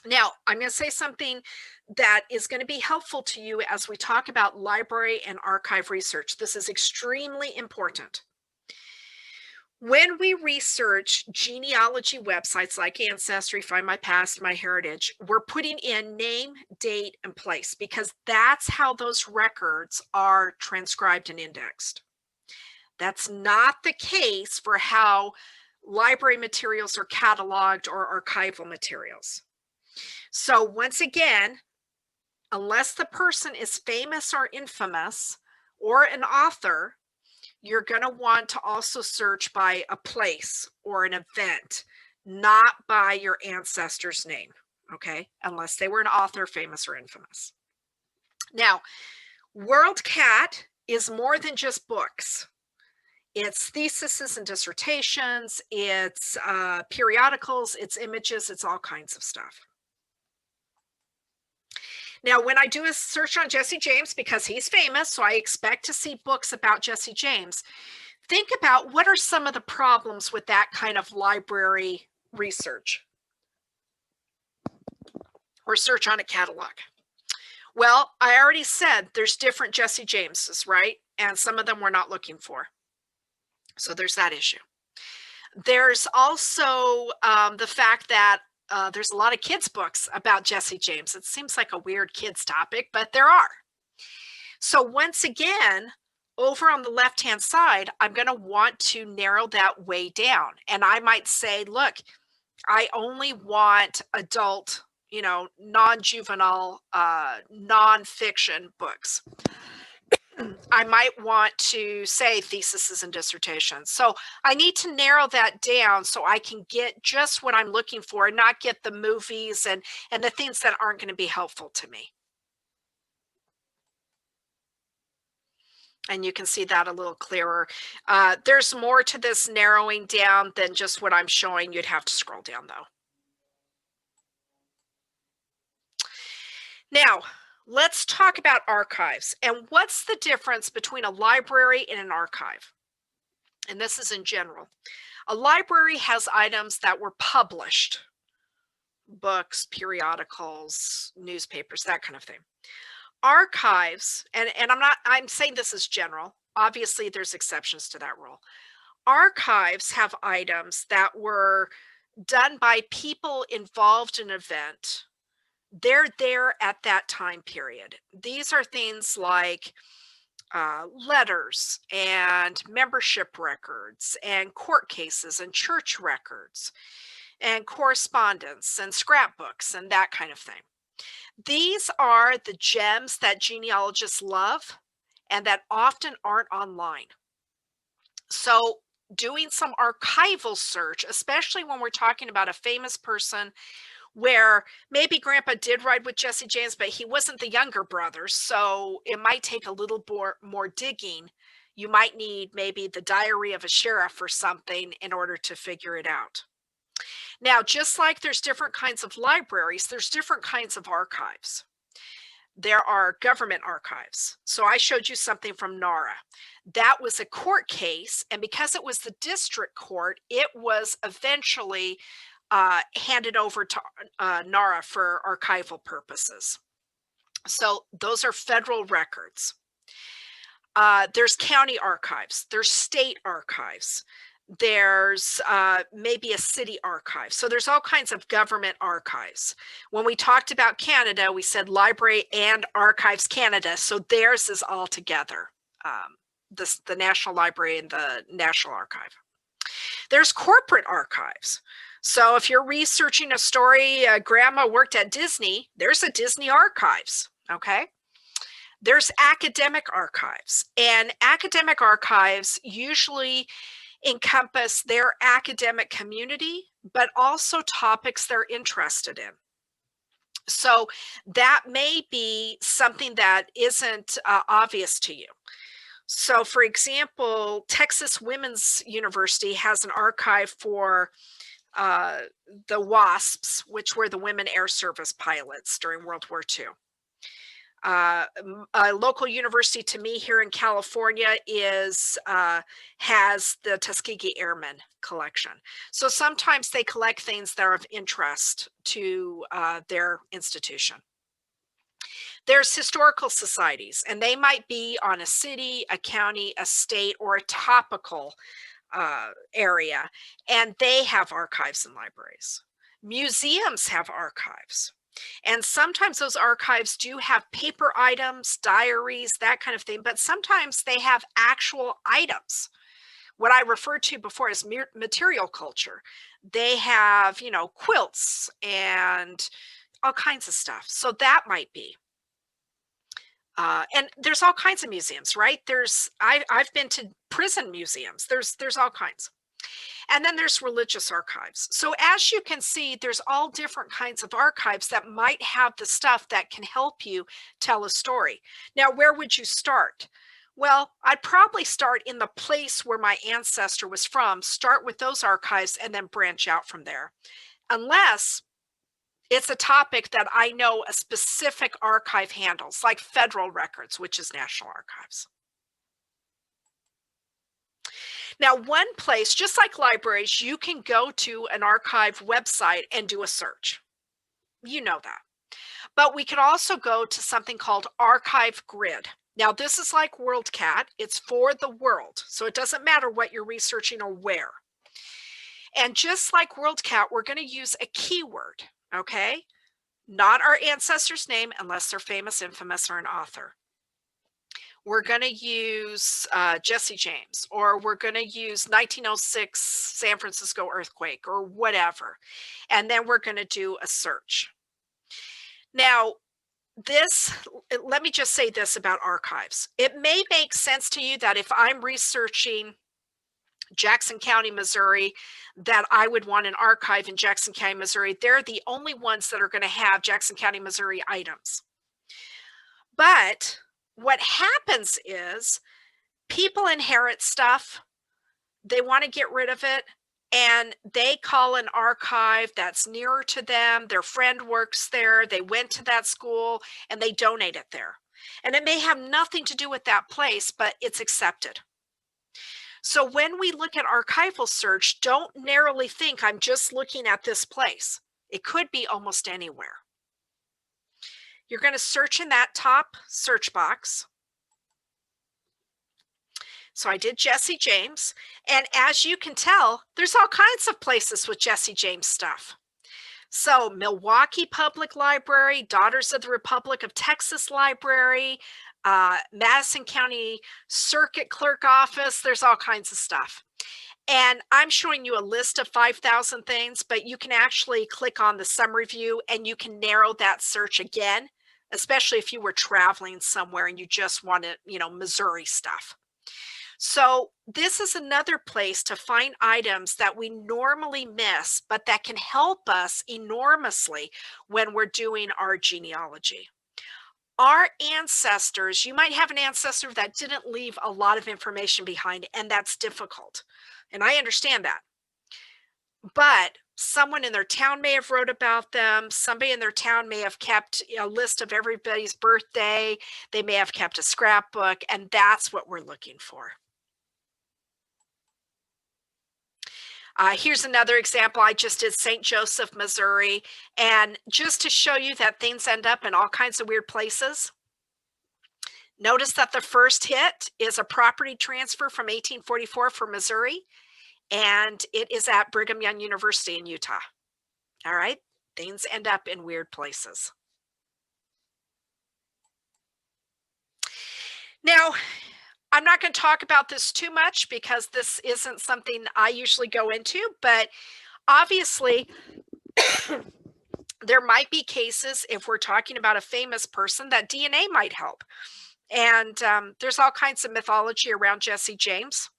Now, I'm going to say something that is going to be helpful to you as we talk about library and archive research. This is extremely important. When we research genealogy websites like Ancestry, Find My Past, My Heritage, we're putting in name, date, and place because that's how those records are transcribed and indexed. That's not the case for how library materials are cataloged or archival materials. So once again, unless the person is famous or infamous or an author, you're going to want to also search by a place or an event, not by your ancestor's name, okay? Unless they were an author, famous or infamous. Now, WorldCat is more than just books. It's theses and dissertations, it's periodicals, it's images, it's all kinds of stuff. Now, when I do a search on Jesse James, because he's famous, so I expect to see books about Jesse James, think about what are some of the problems with that kind of library research or search on a catalog. Well, I already said there's different Jesse Jameses, right? And some of them we're not looking for. So there's that issue. There's also the fact that there's a lot of kids' books about Jesse James. It seems like a weird kids' topic, but there are. So once again, over on the left-hand side, I'm going to want to narrow that way down. And I might say, look, I only want adult, non-juvenile, non-fiction books. I might want to say theses and dissertations. So I need to narrow that down so I can get just what I'm looking for and not get the movies and the things that aren't going to be helpful to me. And you can see that a little clearer. There's more to this narrowing down than just what I'm showing. You'd have to scroll down though. Now, let's talk about archives and what's the difference between a library and an archive. And this is in general. A library has items that were published, books, periodicals, newspapers, that kind of thing. Archives, and I'm saying this is general. Obviously, there's exceptions to that rule. Archives have items that were done by people involved in an event. They're there at that time period. These are things like letters and membership records and court cases and church records and correspondence and scrapbooks and that kind of thing. These are the gems that genealogists love and that often aren't online. So doing some archival search, especially when we're talking about a famous person where maybe grandpa did ride with Jesse James, but he wasn't the younger brother. So it might take a little more digging. You might need maybe the diary of a sheriff or something in order to figure it out. Now, just like there's different kinds of libraries, there's different kinds of archives. There are government archives. So I showed you something from NARA. That was a court case, and because it was the district court, it was eventually handed over to NARA for archival purposes. So those are federal records. There's county archives, there's state archives, there's maybe a city archive. So there's all kinds of government archives. When we talked about Canada, we said Library and Archives Canada. So theirs is all together, the National Library and the National Archive. There's corporate archives. So if you're researching a story, grandma worked at Disney, there's a Disney archives, okay? There's academic archives, and academic archives usually encompass their academic community, but also topics they're interested in. So that may be something that isn't obvious to you. So for example, Texas Women's University has an archive for the WASPs, which were the women air service pilots during World War II. A local university to me here in California has the Tuskegee Airmen collection. So sometimes they collect things that are of interest to their institution. There's historical societies, and they might be on a city, a county, a state, or a topical area, and they have archives and libraries. Museums have archives, and sometimes those archives do have paper items, diaries, that kind of thing, but sometimes they have actual items, what I referred to before as material culture. They have, quilts and all kinds of stuff. So that might be. And there's all kinds of museums, right? I've been to prison museums. There's all kinds. And then there's religious archives. So as you can see, there's all different kinds of archives that might have the stuff that can help you tell a story. Now, where would you start? Well, I'd probably start in the place where my ancestor was from, start with those archives, and then branch out from there. Unless It's a topic that I know a specific archive handles, like federal records, which is National Archives. Now, one place, just like libraries, you can go to an archive website and do a search. You know that. But we can also go to something called Archive Grid. Now, this is like WorldCat. It's for the world. So it doesn't matter what you're researching or where. And just like WorldCat, we're going to use a keyword, okay? Not our ancestor's name unless they're famous, infamous, or an author. We're going to use Jesse James, or we're going to use 1906 San Francisco earthquake, or whatever. And then we're going to do a search. Now, let me just say this about archives. It may make sense to you that if I'm researching Jackson County, Missouri, that I would want an archive in Jackson County, Missouri. They're the only ones that are going to have Jackson County, Missouri items. But what happens is people inherit stuff, they want to get rid of it, and they call an archive that's nearer to them. Their friend works there, they went to that school, and they donate it there. And it may have nothing to do with that place, but it's accepted. So when we look at archival search, don't narrowly think I'm just looking at this place. It could be almost anywhere. You're going to search in that top search box. So I did Jesse James, and as you can tell, there's all kinds of places with Jesse James stuff. So Milwaukee Public Library, Daughters of the Republic of Texas Library, Madison County Circuit Clerk Office, there's all kinds of stuff. And I'm showing you a list of 5,000 things, but you can actually click on the summary view and you can narrow that search again, especially if you were traveling somewhere and you just wanted, Missouri stuff. So this is another place to find items that we normally miss, but that can help us enormously when we're doing our genealogy. Our ancestors, you might have an ancestor that didn't leave a lot of information behind, and that's difficult. And I understand that. But someone in their town may have wrote about them. Somebody in their town may have kept a list of everybody's birthday. They may have kept a scrapbook, and that's what we're looking for. Here's another example. I just did St. Joseph, Missouri. And just to show you that things end up in all kinds of weird places, notice that the first hit is a property transfer from 1844 for Missouri, and it is at Brigham Young University in Utah. All right, things end up in weird places. Now, I'm not going to talk about this too much because this isn't something I usually go into, but obviously there might be cases if we're talking about a famous person that DNA might help. And there's all kinds of mythology around Jesse James.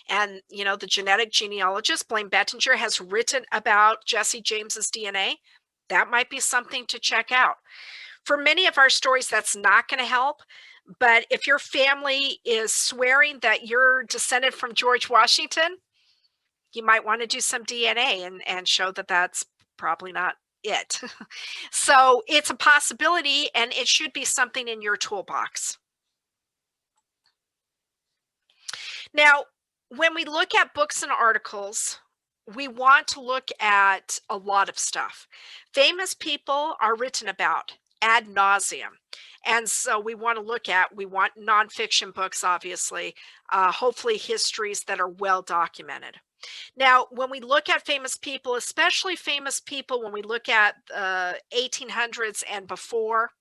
And, the genetic genealogist Blaine Bettinger has written about Jesse James's DNA. That might be something to check out. For many of our stories, that's not going to help. But if your family is swearing that you're descended from George Washington, you might want to do some DNA and show that that's probably not it. So it's a possibility, and it should be something in your toolbox. Now, when we look at books and articles, we want to look at a lot of stuff. Famous people are written about ad nauseum. And so we want nonfiction books, obviously, hopefully histories that are well documented. Now, when we look at famous people, especially famous people, when we look at 1800s and before,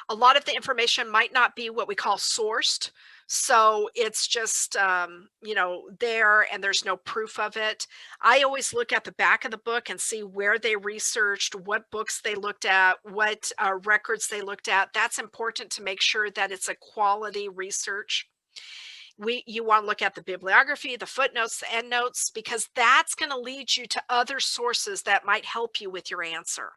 a lot of the information might not be what we call sourced. So it's just, there and there's no proof of it. I always look at the back of the book and see where they researched, what books they looked at, what records they looked at. That's important to make sure that it's a quality research. You want to look at the bibliography, the footnotes, the endnotes, because that's going to lead you to other sources that might help you with your answer.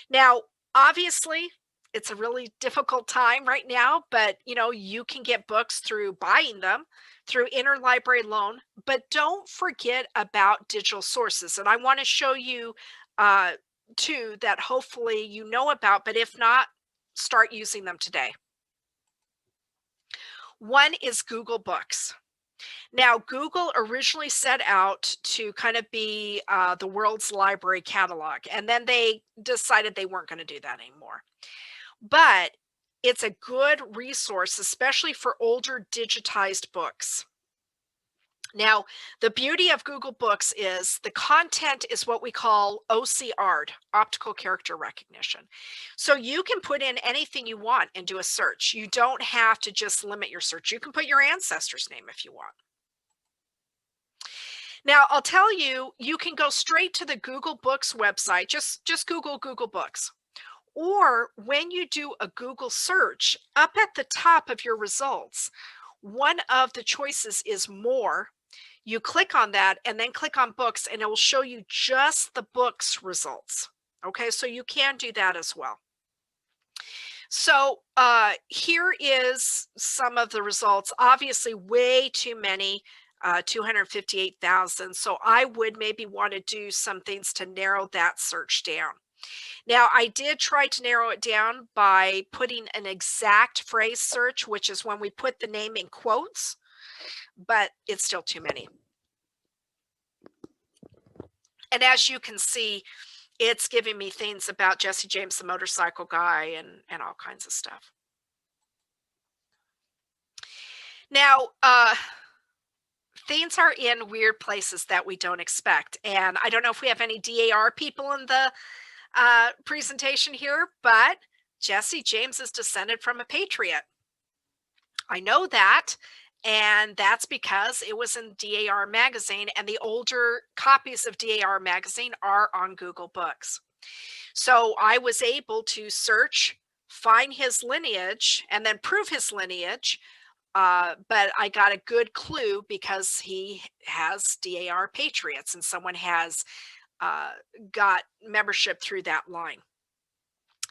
Now, obviously, it's a really difficult time right now, but you can get books through buying them through interlibrary loan, but don't forget about digital sources. And I want to show you too, that hopefully you know about, but if not, start using them today. One is Google Books. Now, Google originally set out to kind of be the world's library catalog, and then they decided they weren't going to do that anymore. But it's a good resource, especially for older digitized books. Now, the beauty of Google Books is the content is what we call OCR'd, optical character recognition. So you can put in anything you want and do a search. You don't have to just limit your search. You can put your ancestor's name if you want. Now, I'll tell you, you can go straight to the Google Books website. Just Google Google Books. Or when you do a Google search, up at the top of your results, one of the choices is more. You click on that and then click on books, and it will show you just the books results. Okay, so you can do that as well. So here is some of the results. Obviously, way too many, 258,000. So I would maybe want to do some things to narrow that search down. Now, I did try to narrow it down by putting an exact phrase search, which is when we put the name in quotes, but it's still too many. And as you can see, it's giving me things about Jesse James, the motorcycle guy, and all kinds of stuff. Now, things are in weird places that we don't expect. And I don't know if we have any DAR people in the presentation here, but Jesse James is descended from a patriot. I know that, and that's because it was in DAR magazine, and the older copies of DAR magazine are on Google Books. So I was able to search, find his lineage, and then prove his lineage. But I got a good clue because he has DAR Patriots, and someone has got membership through that line.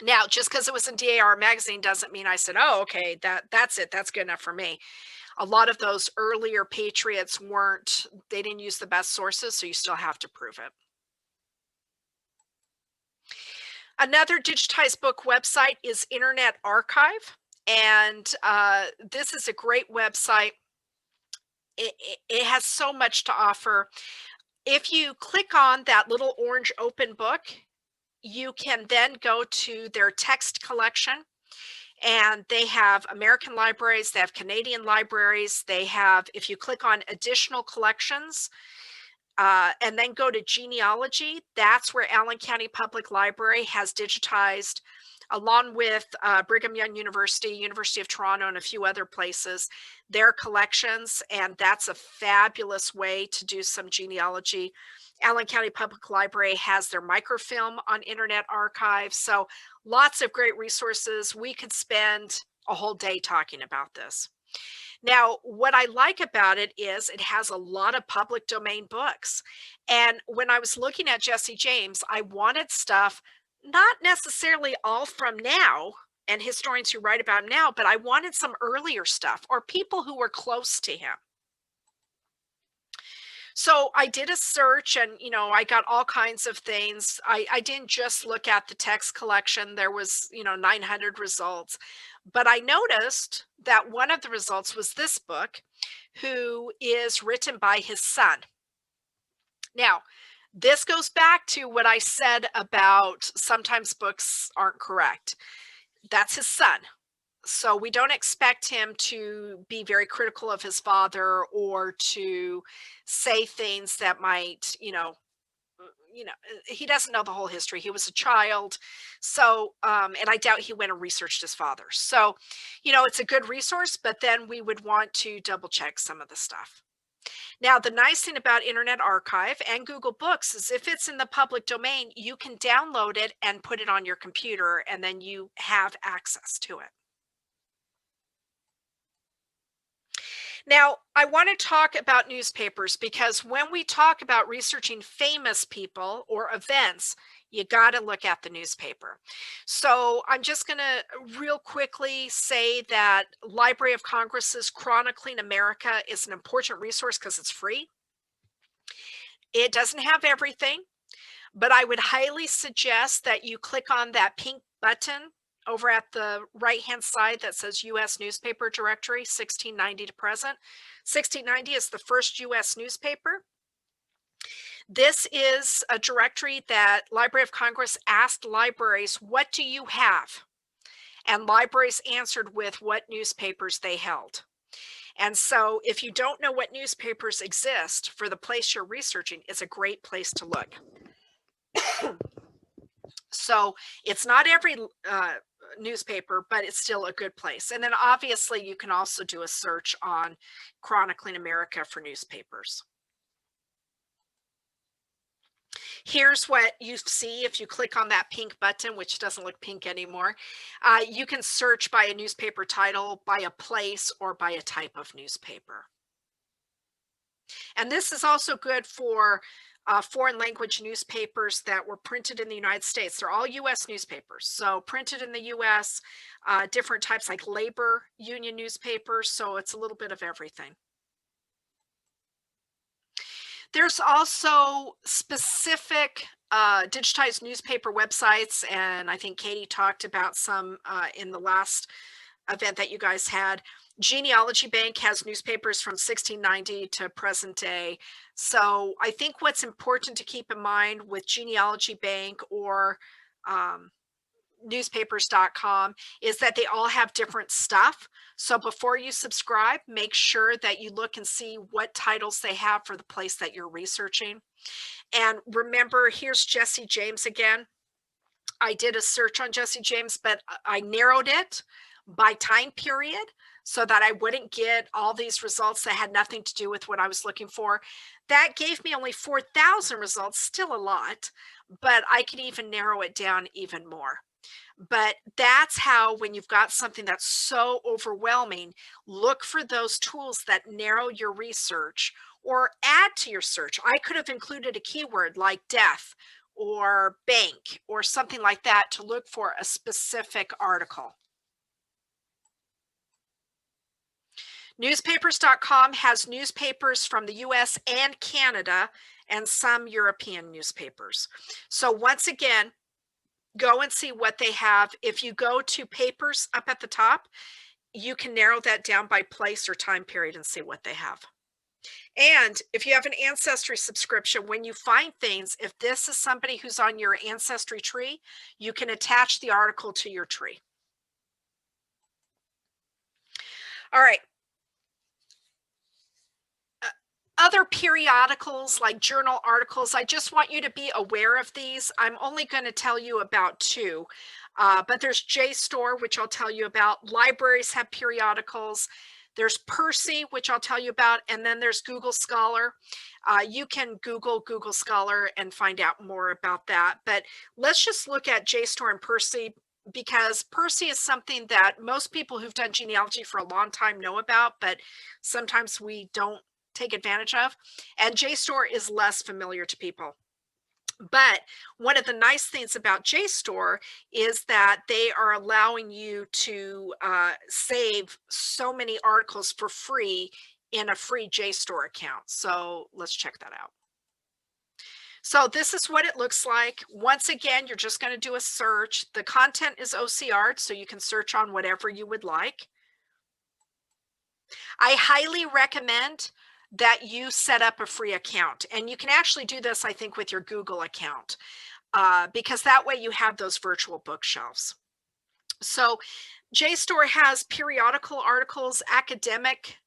Now, just because it was in DAR magazine doesn't mean I said, oh, okay, that's it. That's good enough for me. A lot of those earlier patriots they didn't use the best sources, so you still have to prove it. Another digitized book website is Internet Archive. And this is a great website. It has so much to offer. If you click on that little orange open book, you can then go to their text collection, and they have American libraries, they have Canadian libraries, they have, if you click on additional collections, and then go to genealogy, that's where Allen County Public Library has digitized, along with Brigham Young University, University of Toronto, and a few other places, their collections, and that's a fabulous way to do some genealogy. Allen County Public Library has their microfilm on Internet Archive, so lots of great resources. We could spend a whole day talking about this. Now, what I like about it is it has a lot of public domain books. And when I was looking at Jesse James, I wanted stuff not necessarily all from now and historians who write about him now, but I wanted some earlier stuff or people who were close to him. So I did a search, and I got all kinds of things. I didn't just look at the text collection. There was 900 results, but I noticed that one of the results was this book, who is written by his son. Now, this goes back to what I said about sometimes books aren't correct. That's his son. So we don't expect him to be very critical of his father or to say things that might, he doesn't know the whole history. He was a child. So, and I doubt he went and researched his father. So, it's a good resource, but then we would want to double check some of the stuff. Now, the nice thing about Internet Archive and Google Books is if it's in the public domain, you can download it and put it on your computer, and then you have access to it. Now, I want to talk about newspapers because when we talk about researching famous people or events, you got to look at the newspaper. So I'm just going to real quickly say that Library of Congress's Chronicling America is an important resource because it's free. It doesn't have everything, but I would highly suggest that you click on that pink button over at the right-hand side that says U.S. newspaper directory, 1690 to present. 1690 is the first U.S. newspaper. This is a directory that Library of Congress asked libraries, what do you have? And libraries answered with what newspapers they held. And so if you don't know what newspapers exist for the place you're researching, it's a great place to look. So it's not every newspaper, but it's still a good place. And then obviously you can also do a search on Chronicling America for newspapers. Here's what you see if you click on that pink button, which doesn't look pink anymore. You can search by a newspaper title, by a place, or by a type of newspaper. And this is also good for foreign language newspapers that were printed in the United States. They're all U.S. newspapers. So printed in the U.S., different types like labor union newspapers. So it's a little bit of everything. There's also specific digitized newspaper websites, and I think Katie talked about some in the last event that you guys had. Genealogy Bank has newspapers from 1690 to present day. So I think what's important to keep in mind with Genealogy Bank or newspapers.com is that they all have different stuff. So before you subscribe, make sure that you look and see what titles they have for the place that you're researching. And remember, here's Jesse James again. I did a search on Jesse James, but I narrowed it by time period so that I wouldn't get all these results that had nothing to do with what I was looking for. That gave me only 4,000 results, still a lot, but I could even narrow it down even more. But that's how, when you've got something that's so overwhelming, look for those tools that narrow your research or add to your search. I could have included a keyword like death or bank or something like that to look for a specific article. Newspapers.com has newspapers from the US and Canada and some European newspapers. So once again, go and see what they have. If you go to papers up at the top, you can narrow that down by place or time period and see what they have. And if you have an Ancestry subscription, when you find things, if this is somebody who's on your Ancestry tree, you can attach the article to your tree. All right. Other periodicals like journal articles, I just want you to be aware of these. I'm only going to tell you about two, but there's JSTOR, which I'll tell you about. Libraries have periodicals. There's Percy, which I'll tell you about, and then there's Google Scholar. You can Google Scholar and find out more about that. But let's just look at JSTOR and Percy, because Percy is something that most people who've done genealogy for a long time know about, but sometimes we don't take advantage of. And JSTOR is less familiar to people. But one of the nice things about JSTOR is that they are allowing you to save so many articles for free in a free JSTOR account. So let's check that out. So this is what it looks like. Once again, you're just going to do a search. The content is OCR'd, so you can search on whatever you would like. I highly recommend that you set up a free account. And you can actually do this, I think, with your Google account, because that way you have those virtual bookshelves. So JSTOR has periodical articles, academic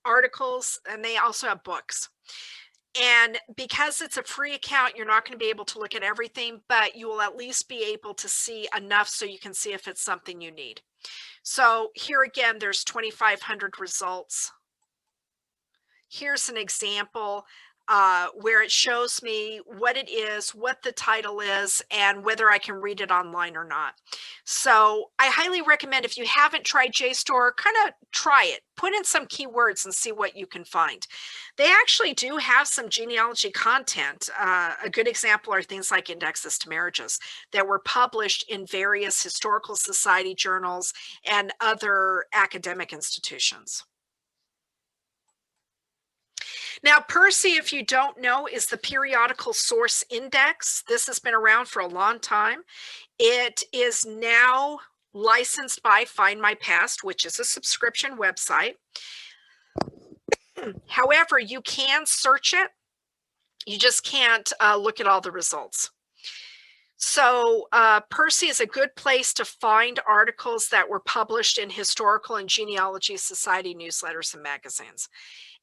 articles, and they also have books. And because it's a free account, you're not going to be able to look at everything, but you will at least be able to see enough so you can see if it's something you need. So here again, there's 2,500 results. Here's an example where it shows me what it is, what the title is, and whether I can read it online or not. So I highly recommend, if you haven't tried JSTOR, kind of try it. Put in some keywords and see what you can find. They actually do have some genealogy content. A good example are things like indexes to marriages that were published in various historical society journals and other academic institutions. Now, Percy, if you don't know, is the periodical source index. This has been around for a long time. It is now licensed by Find My Past, which is a subscription website. However, you can search it. You just can't look at all the results. So Percy is a good place to find articles that were published in historical and genealogy society newsletters and magazines.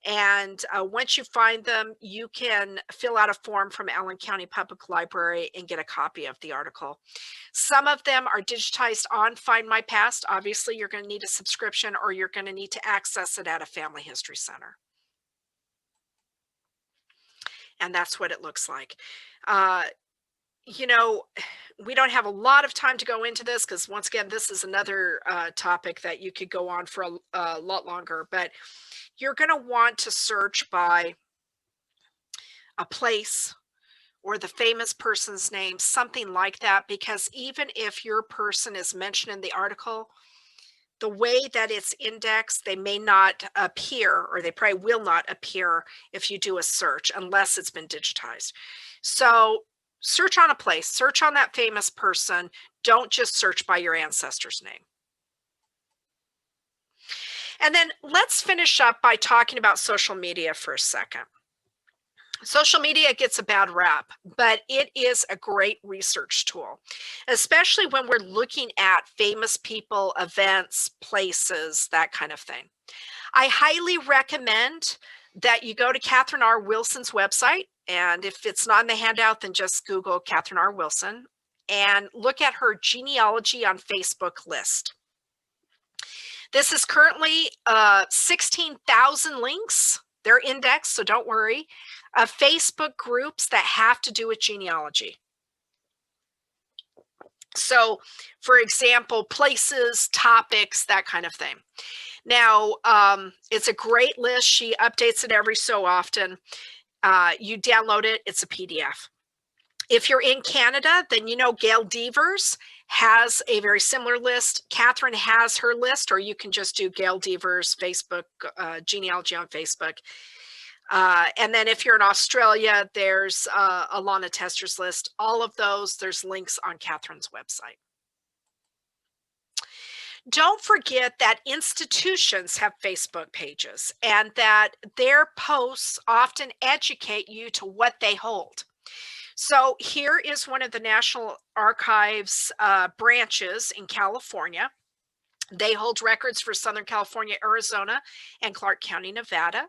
And once you find them, you can fill out a form from Allen County Public Library and get a copy of the article. Some of them are digitized on Find My Past. Obviously, you're going to need a subscription, or you're going to need to access it at a family history center. And that's what it looks like. You know, we don't have a lot of time to go into this because, once again, this is another topic that you could go on for a lot longer, but you're going to want to search by a place or the famous person's name, something like that, because even if your person is mentioned in the article, the way that it's indexed, they may not appear, or they probably will not appear if you do a search unless it's been digitized. So search on a place, search on that famous person. Don't just search by your ancestor's name. And then let's finish up by talking about social media for a second. Social media gets a bad rap, but it is a great research tool, especially when we're looking at famous people, events, places, that kind of thing. I highly recommend that you go to Catherine R. Wilson's website. And if it's not in the handout, then just Google Catherine R. Wilson and look at her genealogy on Facebook list. This is currently 16,000 links. They're indexed, so don't worry, of Facebook groups that have to do with genealogy. So, for example, places, topics, that kind of thing. Now, it's a great list. She updates it every so often. You download it, it's a PDF. If you're in Canada, then you know Gail Devers has a very similar list. Catherine has her list, or you can just do Gail Devers Facebook genealogy on Facebook. And then if you're in Australia, there's Alana Tester's list. All of those, there's links on Catherine's website. Don't forget that institutions have Facebook pages and that their posts often educate you to what they hold. So here is one of the National Archives branches in California. They hold records for Southern California, Arizona, and Clark County, Nevada,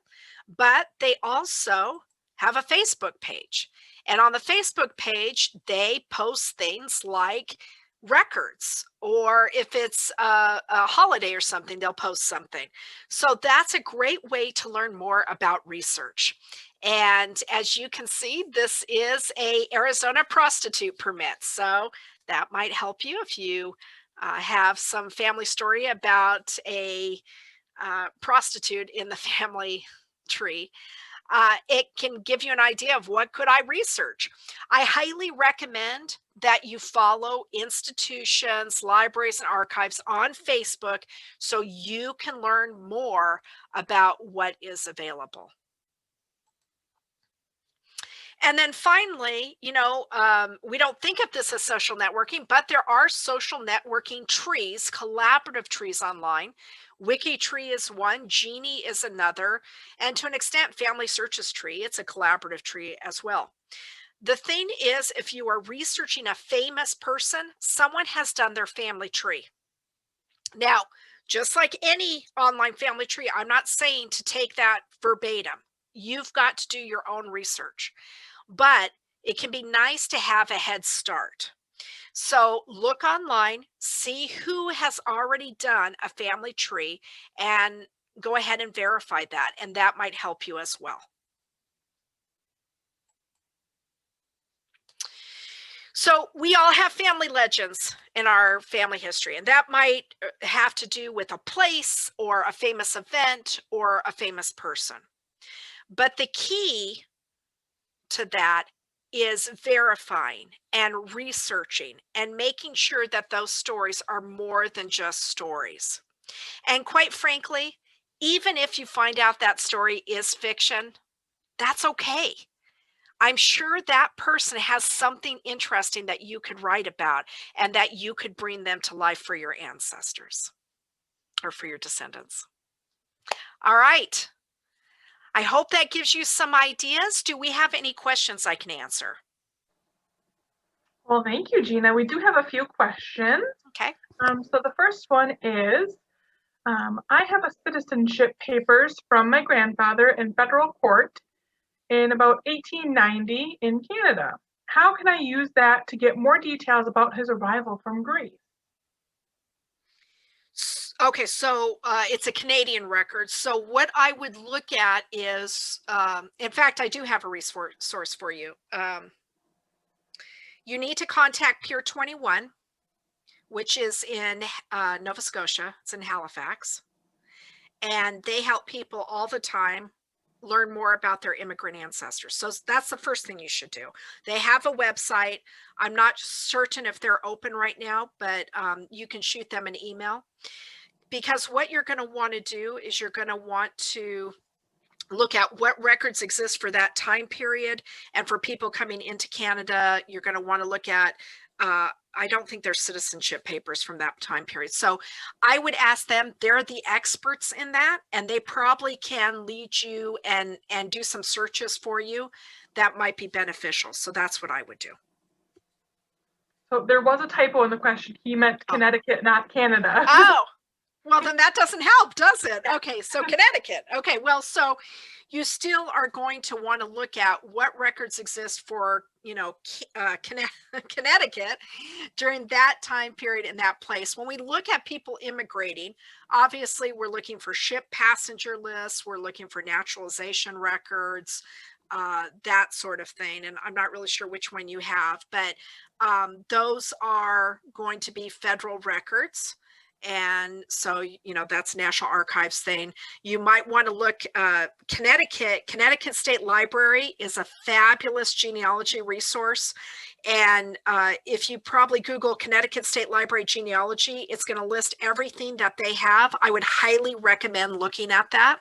but they also have a Facebook page. And on the Facebook page, they post things like records, or if it's a holiday or something, they'll post something. So that's a great way to learn more about research. And as you can see, this is a Arizona prostitute permit. So that might help you if you have some family story about a prostitute in the family tree. It can give you an idea of what could I research. I highly recommend that you follow institutions, libraries, and archives on Facebook so you can learn more about what is available. And then finally, you know, we don't think of this as social networking, but there are social networking trees, collaborative trees online. WikiTree is one, Genie is another, and to an extent, Family Searches tree. It's a collaborative tree as well. The thing is, if you are researching a famous person, someone has done their family tree. Now, just like any online family tree, I'm not saying to take that verbatim. You've got to do your own research, but it can be nice to have a head start. So look online, see who has already done a family tree, and go ahead and verify that, and that might help you as well. So we all have family legends in our family history, and that might have to do with a place or a famous event or a famous person. But the key to that is verifying and researching and making sure that those stories are more than just stories. And quite frankly, even if you find out that story is fiction, That's okay. I'm sure that person has something interesting that you could write about and that you could bring them to life for your ancestors or for your descendants. All right. I hope that gives you some ideas. Do we have any questions I can answer? Well, thank you, Gena. We do have a few questions. Okay. So the first one is, I have a citizenship papers from my grandfather in federal court in about 1890 in Canada. How can I use that to get more details about his arrival from Greece? Okay, so it's a Canadian record. So what I would look at is, in fact, I do have a resource for you. You need to contact Pier 21, which is in Nova Scotia. It's in Halifax. And they help people all the time learn more about their immigrant ancestors. So that's the first thing you should do. They have a website. I'm not certain if they're open right now, but you can shoot them an email. Because what you're going to want to do is you're going to want to look at what records exist for that time period. And for people coming into Canada, you're going to want to look at, I don't think there's citizenship papers from that time period. So I would ask them, they're the experts in that, and they probably can lead you and do some searches for you that might be beneficial. So that's what I would do. So there was a typo in the question. He meant Connecticut, not Canada. Oh, well, then that doesn't help, does it? Okay, so Connecticut. Okay, well, so you still are going to want to look at what records exist for, Connecticut during that time period in that place. When we look at people immigrating, obviously we're looking for ship passenger lists, we're looking for naturalization records, that sort of thing. And I'm not really sure which one you have, but those are going to be federal records. And so, that's National Archives thing. You might want to look, Connecticut State Library is a fabulous genealogy resource. And if you probably Google Connecticut State Library genealogy, it's going to list everything that they have. I would highly recommend looking at that.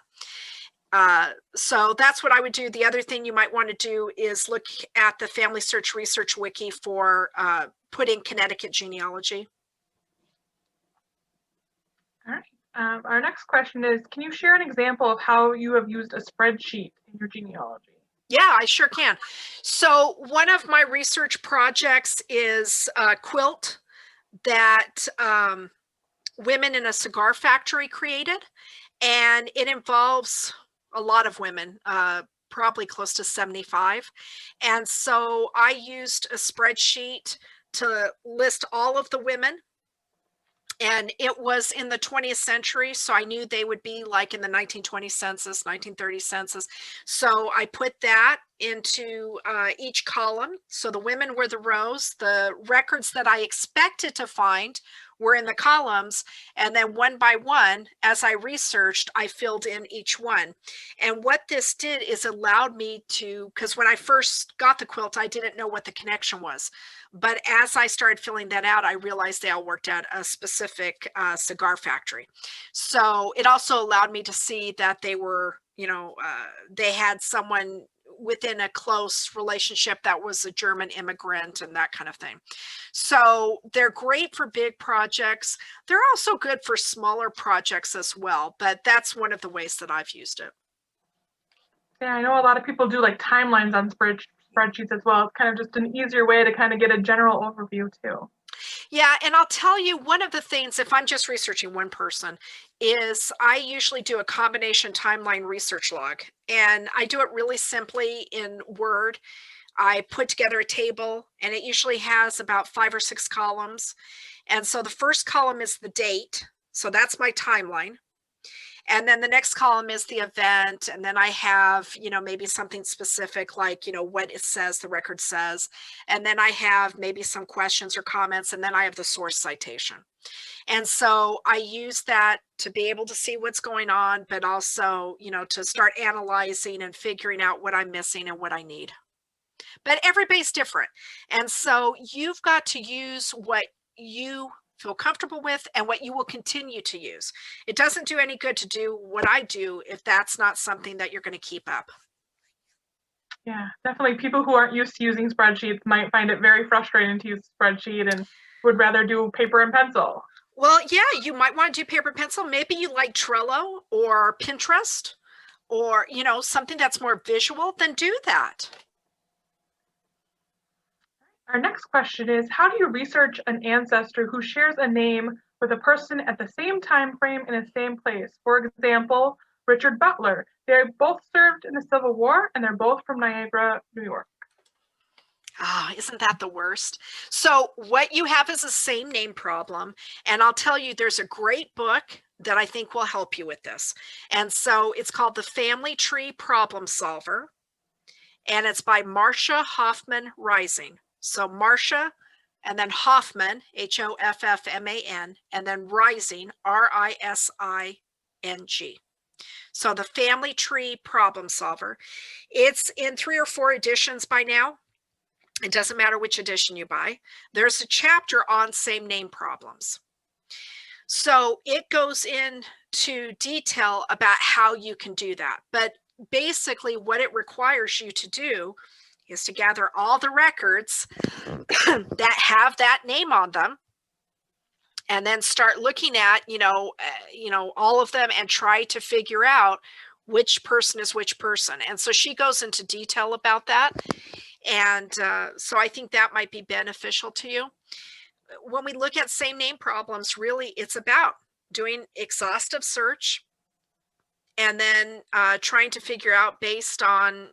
So that's what I would do. The other thing you might want to do is look at the Family Search Research Wiki for put in Connecticut genealogy. All right. Our next question is, can you share an example of how you have used a spreadsheet in your genealogy? Yeah, I sure can. So one of my research projects is a quilt that women in a cigar factory created. And it involves a lot of women, probably close to 75. And so I used a spreadsheet to list all of the women, and it was in the 20th century, so I knew they would be like in the 1920 census, 1930 census. So I put that into each column. So the women were the rows, the records that I expected to find were in the columns, and then one by one, as I researched, I filled in each one. And what this did is allowed me to, because when I first got the quilt, I didn't know what the connection was. But as I started filling that out, I realized they all worked at a specific cigar factory. So it also allowed me to see that they were, they had someone within a close relationship that was a German immigrant and that kind of thing. So they're great for big projects. They're also good for smaller projects as well, but that's one of the ways that I've used it. Yeah, I know a lot of people do like timelines on spreadsheets as well. It's kind of just an easier way to kind of get a general overview too. Yeah, and I'll tell you, one of the things, if I'm just researching one person, is I usually do a combination timeline research log. And I do it really simply in Word. I put together a table, and it usually has about 5 or 6 columns. And so the first column is the date. So that's my timeline. And then the next column is the event. And then I have, maybe something specific like, what it says, the record says. And then I have maybe some questions or comments. And then I have the source citation. And so I use that to be able to see what's going on, but also, to start analyzing and figuring out what I'm missing and what I need. But everybody's different. And so you've got to use what you feel comfortable with and what you will continue to use. It doesn't do any good to do what I do if that's not something that you're going to keep up. Yeah, definitely people who aren't used to using spreadsheets might find it very frustrating to use a spreadsheet and would rather do paper and pencil. Well, yeah, you might want to do paper pencil. Maybe you like Trello or Pinterest or, something that's more visual, then do that. Our next question is, how do you research an ancestor who shares a name with a person at the same time frame in the same place? For example, Richard Butler. They both served in the Civil War and they're both from Niagara, New York. Ah, isn't that the worst? So what you have is a same name problem. And I'll tell you, there's a great book that I think will help you with this. And so it's called The Family Tree Problem Solver. And it's by Marcia Hoffman Rising. So Marcia and then Hoffman, Hoffman, and then Rising, Rising. So The Family Tree Problem Solver. It's in 3 or 4 editions by now. It doesn't matter which edition you buy. There's a chapter on same name problems. So it goes into detail about how you can do that. But basically what it requires you to do is to gather all the records that have that name on them and then start looking at, all of them and try to figure out which person is which person. And so she goes into detail about that. And so I think that might be beneficial to you. When we look at same name problems, really, it's about doing exhaustive search and then trying to figure out based on,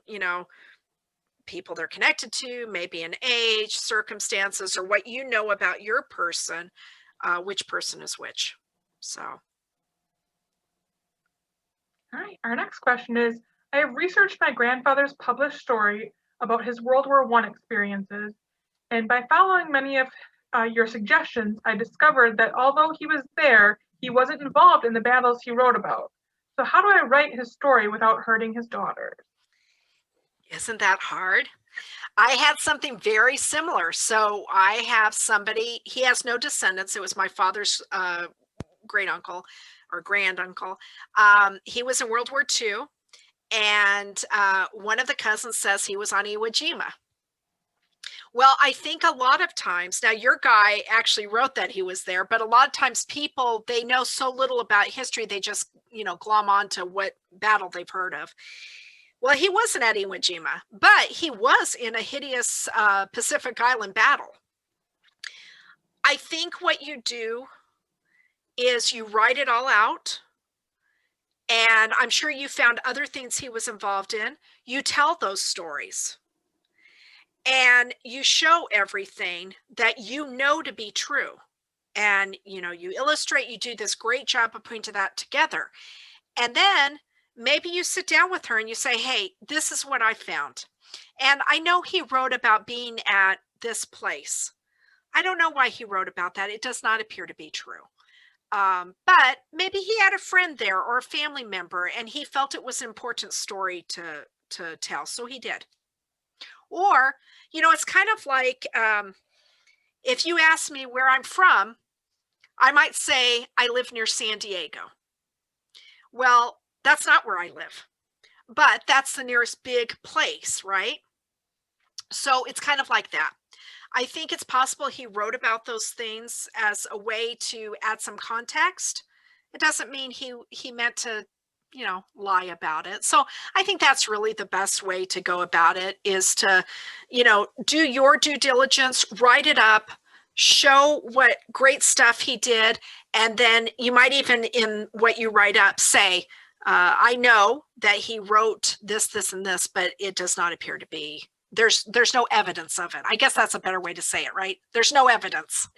people they're connected to, maybe an age, circumstances, or what you know about your person, which person is which. So. All right, our next question is, I have researched my grandfather's published story about his World War I experiences, and by following many of your suggestions, I discovered that although he was there, he wasn't involved in the battles he wrote about. So how do I write his story without hurting his daughters? Isn't that hard? I had something very similar. So I have somebody, he has no descendants. It was my father's great uncle or grand uncle. He was in World War II. And one of the cousins says he was on Iwo Jima. Well, I think a lot of times, now your guy actually wrote that he was there, but a lot of times people, they know so little about history, they just, glom on to what battle they've heard of. Well, he wasn't at Iwo Jima, but he was in a hideous Pacific Island battle. I think what you do is you write it all out. And I'm sure you found other things he was involved in. You tell those stories. And you show everything that you know to be true. And, you illustrate, you do this great job of putting that together. And then maybe you sit down with her and you say, hey, this is what I found. And I know he wrote about being at this place. I don't know why he wrote about that. It does not appear to be true. But maybe he had a friend there or a family member and he felt it was an important story to tell. So he did. Or, it's kind of like if you ask me where I'm from, I might say I live near San Diego. Well, that's not where I live, but that's the nearest big place, right? So it's kind of like that. I think it's possible he wrote about those things as a way to add some context. It doesn't mean he meant to, lie about it. So I think that's really the best way to go about it is to, do your due diligence, write it up, show what great stuff he did. And then you might even in what you write up say, I know that he wrote this, this, and this, but it does not appear to be there's no evidence of it. I guess that's a better way to say it, right? There's no evidence.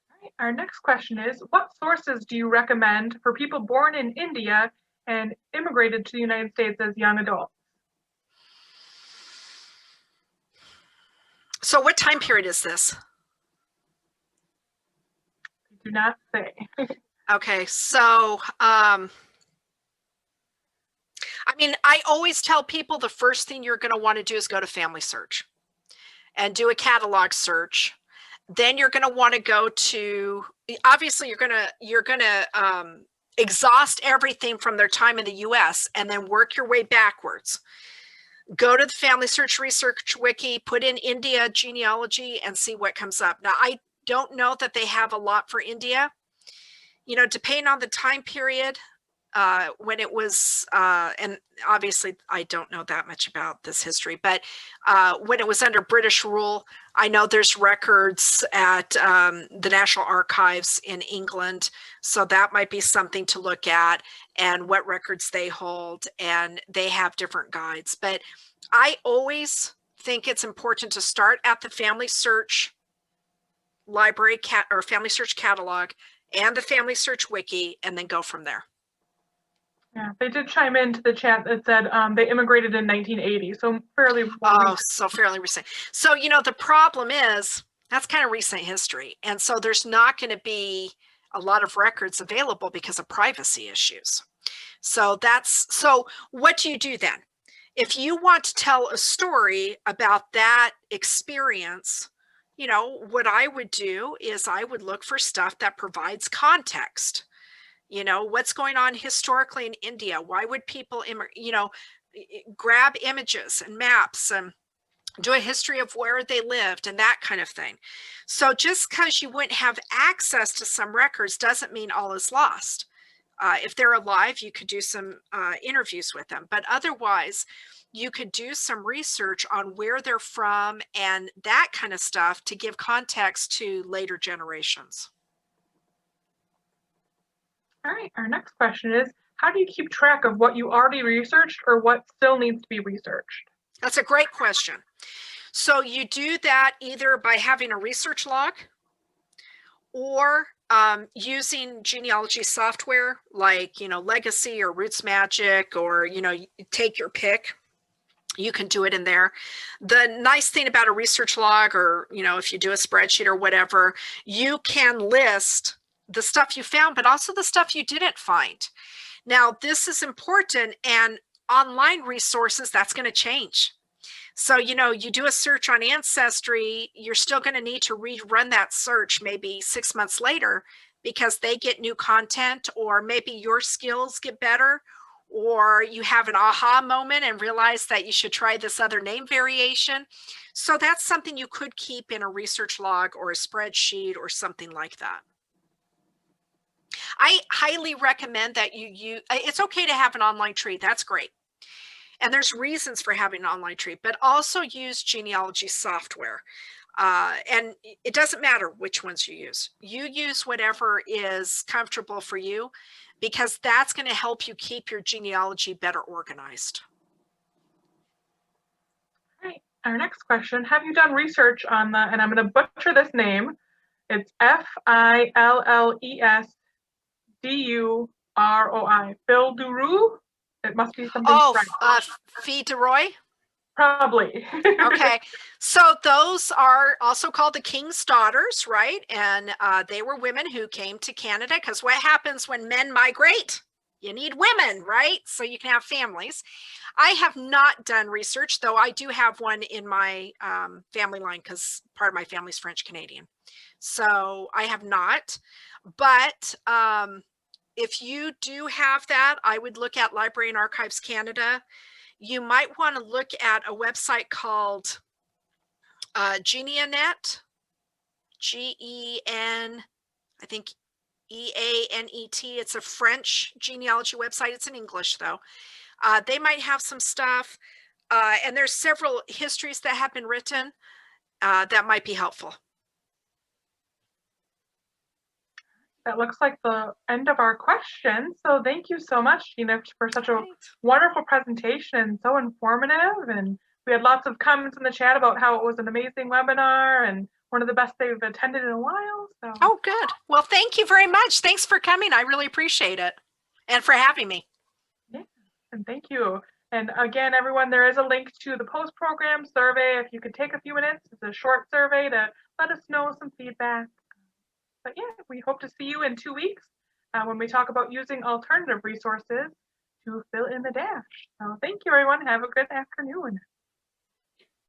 All right, our next question is, what sources do you recommend for people born in India and immigrated to the United States as young adults? So what time period is this? Do not say. Okay, so I always tell people the first thing you're going to want to do is go to Family Search and do a catalog search. Then you're going to want to go to, obviously you're going to exhaust everything from their time in the US and then work your way backwards. Go to the Family Search Research Wiki, put in India genealogy and see what comes up. Now, I don't know that they have a lot for India. You know, depending on the time period, when it was, and obviously I don't know that much about this history, but when it was under British rule, I know there's records at the National Archives in England, so that might be something to look at, and what records they hold, and they have different guides. But I always think it's important to start at the Family Search Library or Family Search Catalog and the Family Search Wiki, and then go from there. Yeah, they did chime into the chat that said they immigrated in 1980, so fairly recent. So fairly recent. So, you know, the problem is that's kind of recent history. And so there's not going to be a lot of records available because of privacy issues. So what do you do then? If you want to tell a story about that experience, you know, what I would do is I would look for stuff that provides context. You know, what's going on historically in India? Why would people, you know, grab images and maps and do a history of where they lived and that kind of thing. So just because you wouldn't have access to some records doesn't mean all is lost. If they're alive, you could do some interviews with them, but otherwise you could do some research on where they're from and that kind of stuff to give context to later generations. All right, our next question is, how do you keep track of what you already researched or what still needs to be researched? That's a great question. So you do that either by having a research log or using genealogy software like, you know, Legacy or Roots Magic, or, you know, take your pick. You can do it in there. The nice thing about a research log, or, you know, if you do a spreadsheet or whatever, you can list the stuff you found, but also the stuff you didn't find. Now, this is important, and online resources, that's going to change. So, you know, you do a search on Ancestry, you're still going to need to rerun that search maybe 6 months later because they get new content, or maybe your skills get better, or you have an aha moment and realize that you should try this other name variation. So that's something you could keep in a research log or a spreadsheet or something like that. I highly recommend that it's okay to have an online tree. That's great. And there's reasons for having an online tree, but also use genealogy software. And it doesn't matter which ones you use. You use whatever is comfortable for you, because that's going to help you keep your genealogy better organized. All right, our next question, have you done research on the, and I'm going to butcher this name, it's Philleroi, Phil-de-Roy? It must be something French. Fille de Roy? Probably. Okay, so those are also called the King's Daughters, right? And they were women who came to Canada, because what happens when men migrate? You need women, right? So you can have families. I have not done research, though I do have one in my family line, because part of my family's French Canadian. So I have not, but if you do have that, I would look at Library and Archives Canada. You might want to look at a website called Geneanet, G-E-N, I think E-A-N-E-T. It's a French genealogy website. It's in English, though. They might have some stuff, and there's several histories that have been written that might be helpful. That looks like the end of our questions. So thank you so much, Gena, for such a wonderful presentation and so informative. And we had lots of comments in the chat about how it was an amazing webinar and one of the best they've attended in a while. So. Oh, good. Well, thank you very much. Thanks for coming. I really appreciate it, and for having me. Yeah, and thank you. And again, everyone, there is a link to the post-program survey. If you could take a few minutes, it's a short survey to let us know some feedback. But yeah, we hope to see you in 2 weeks when we talk about using alternative resources to fill in the dash. So thank you, everyone. Have a good afternoon.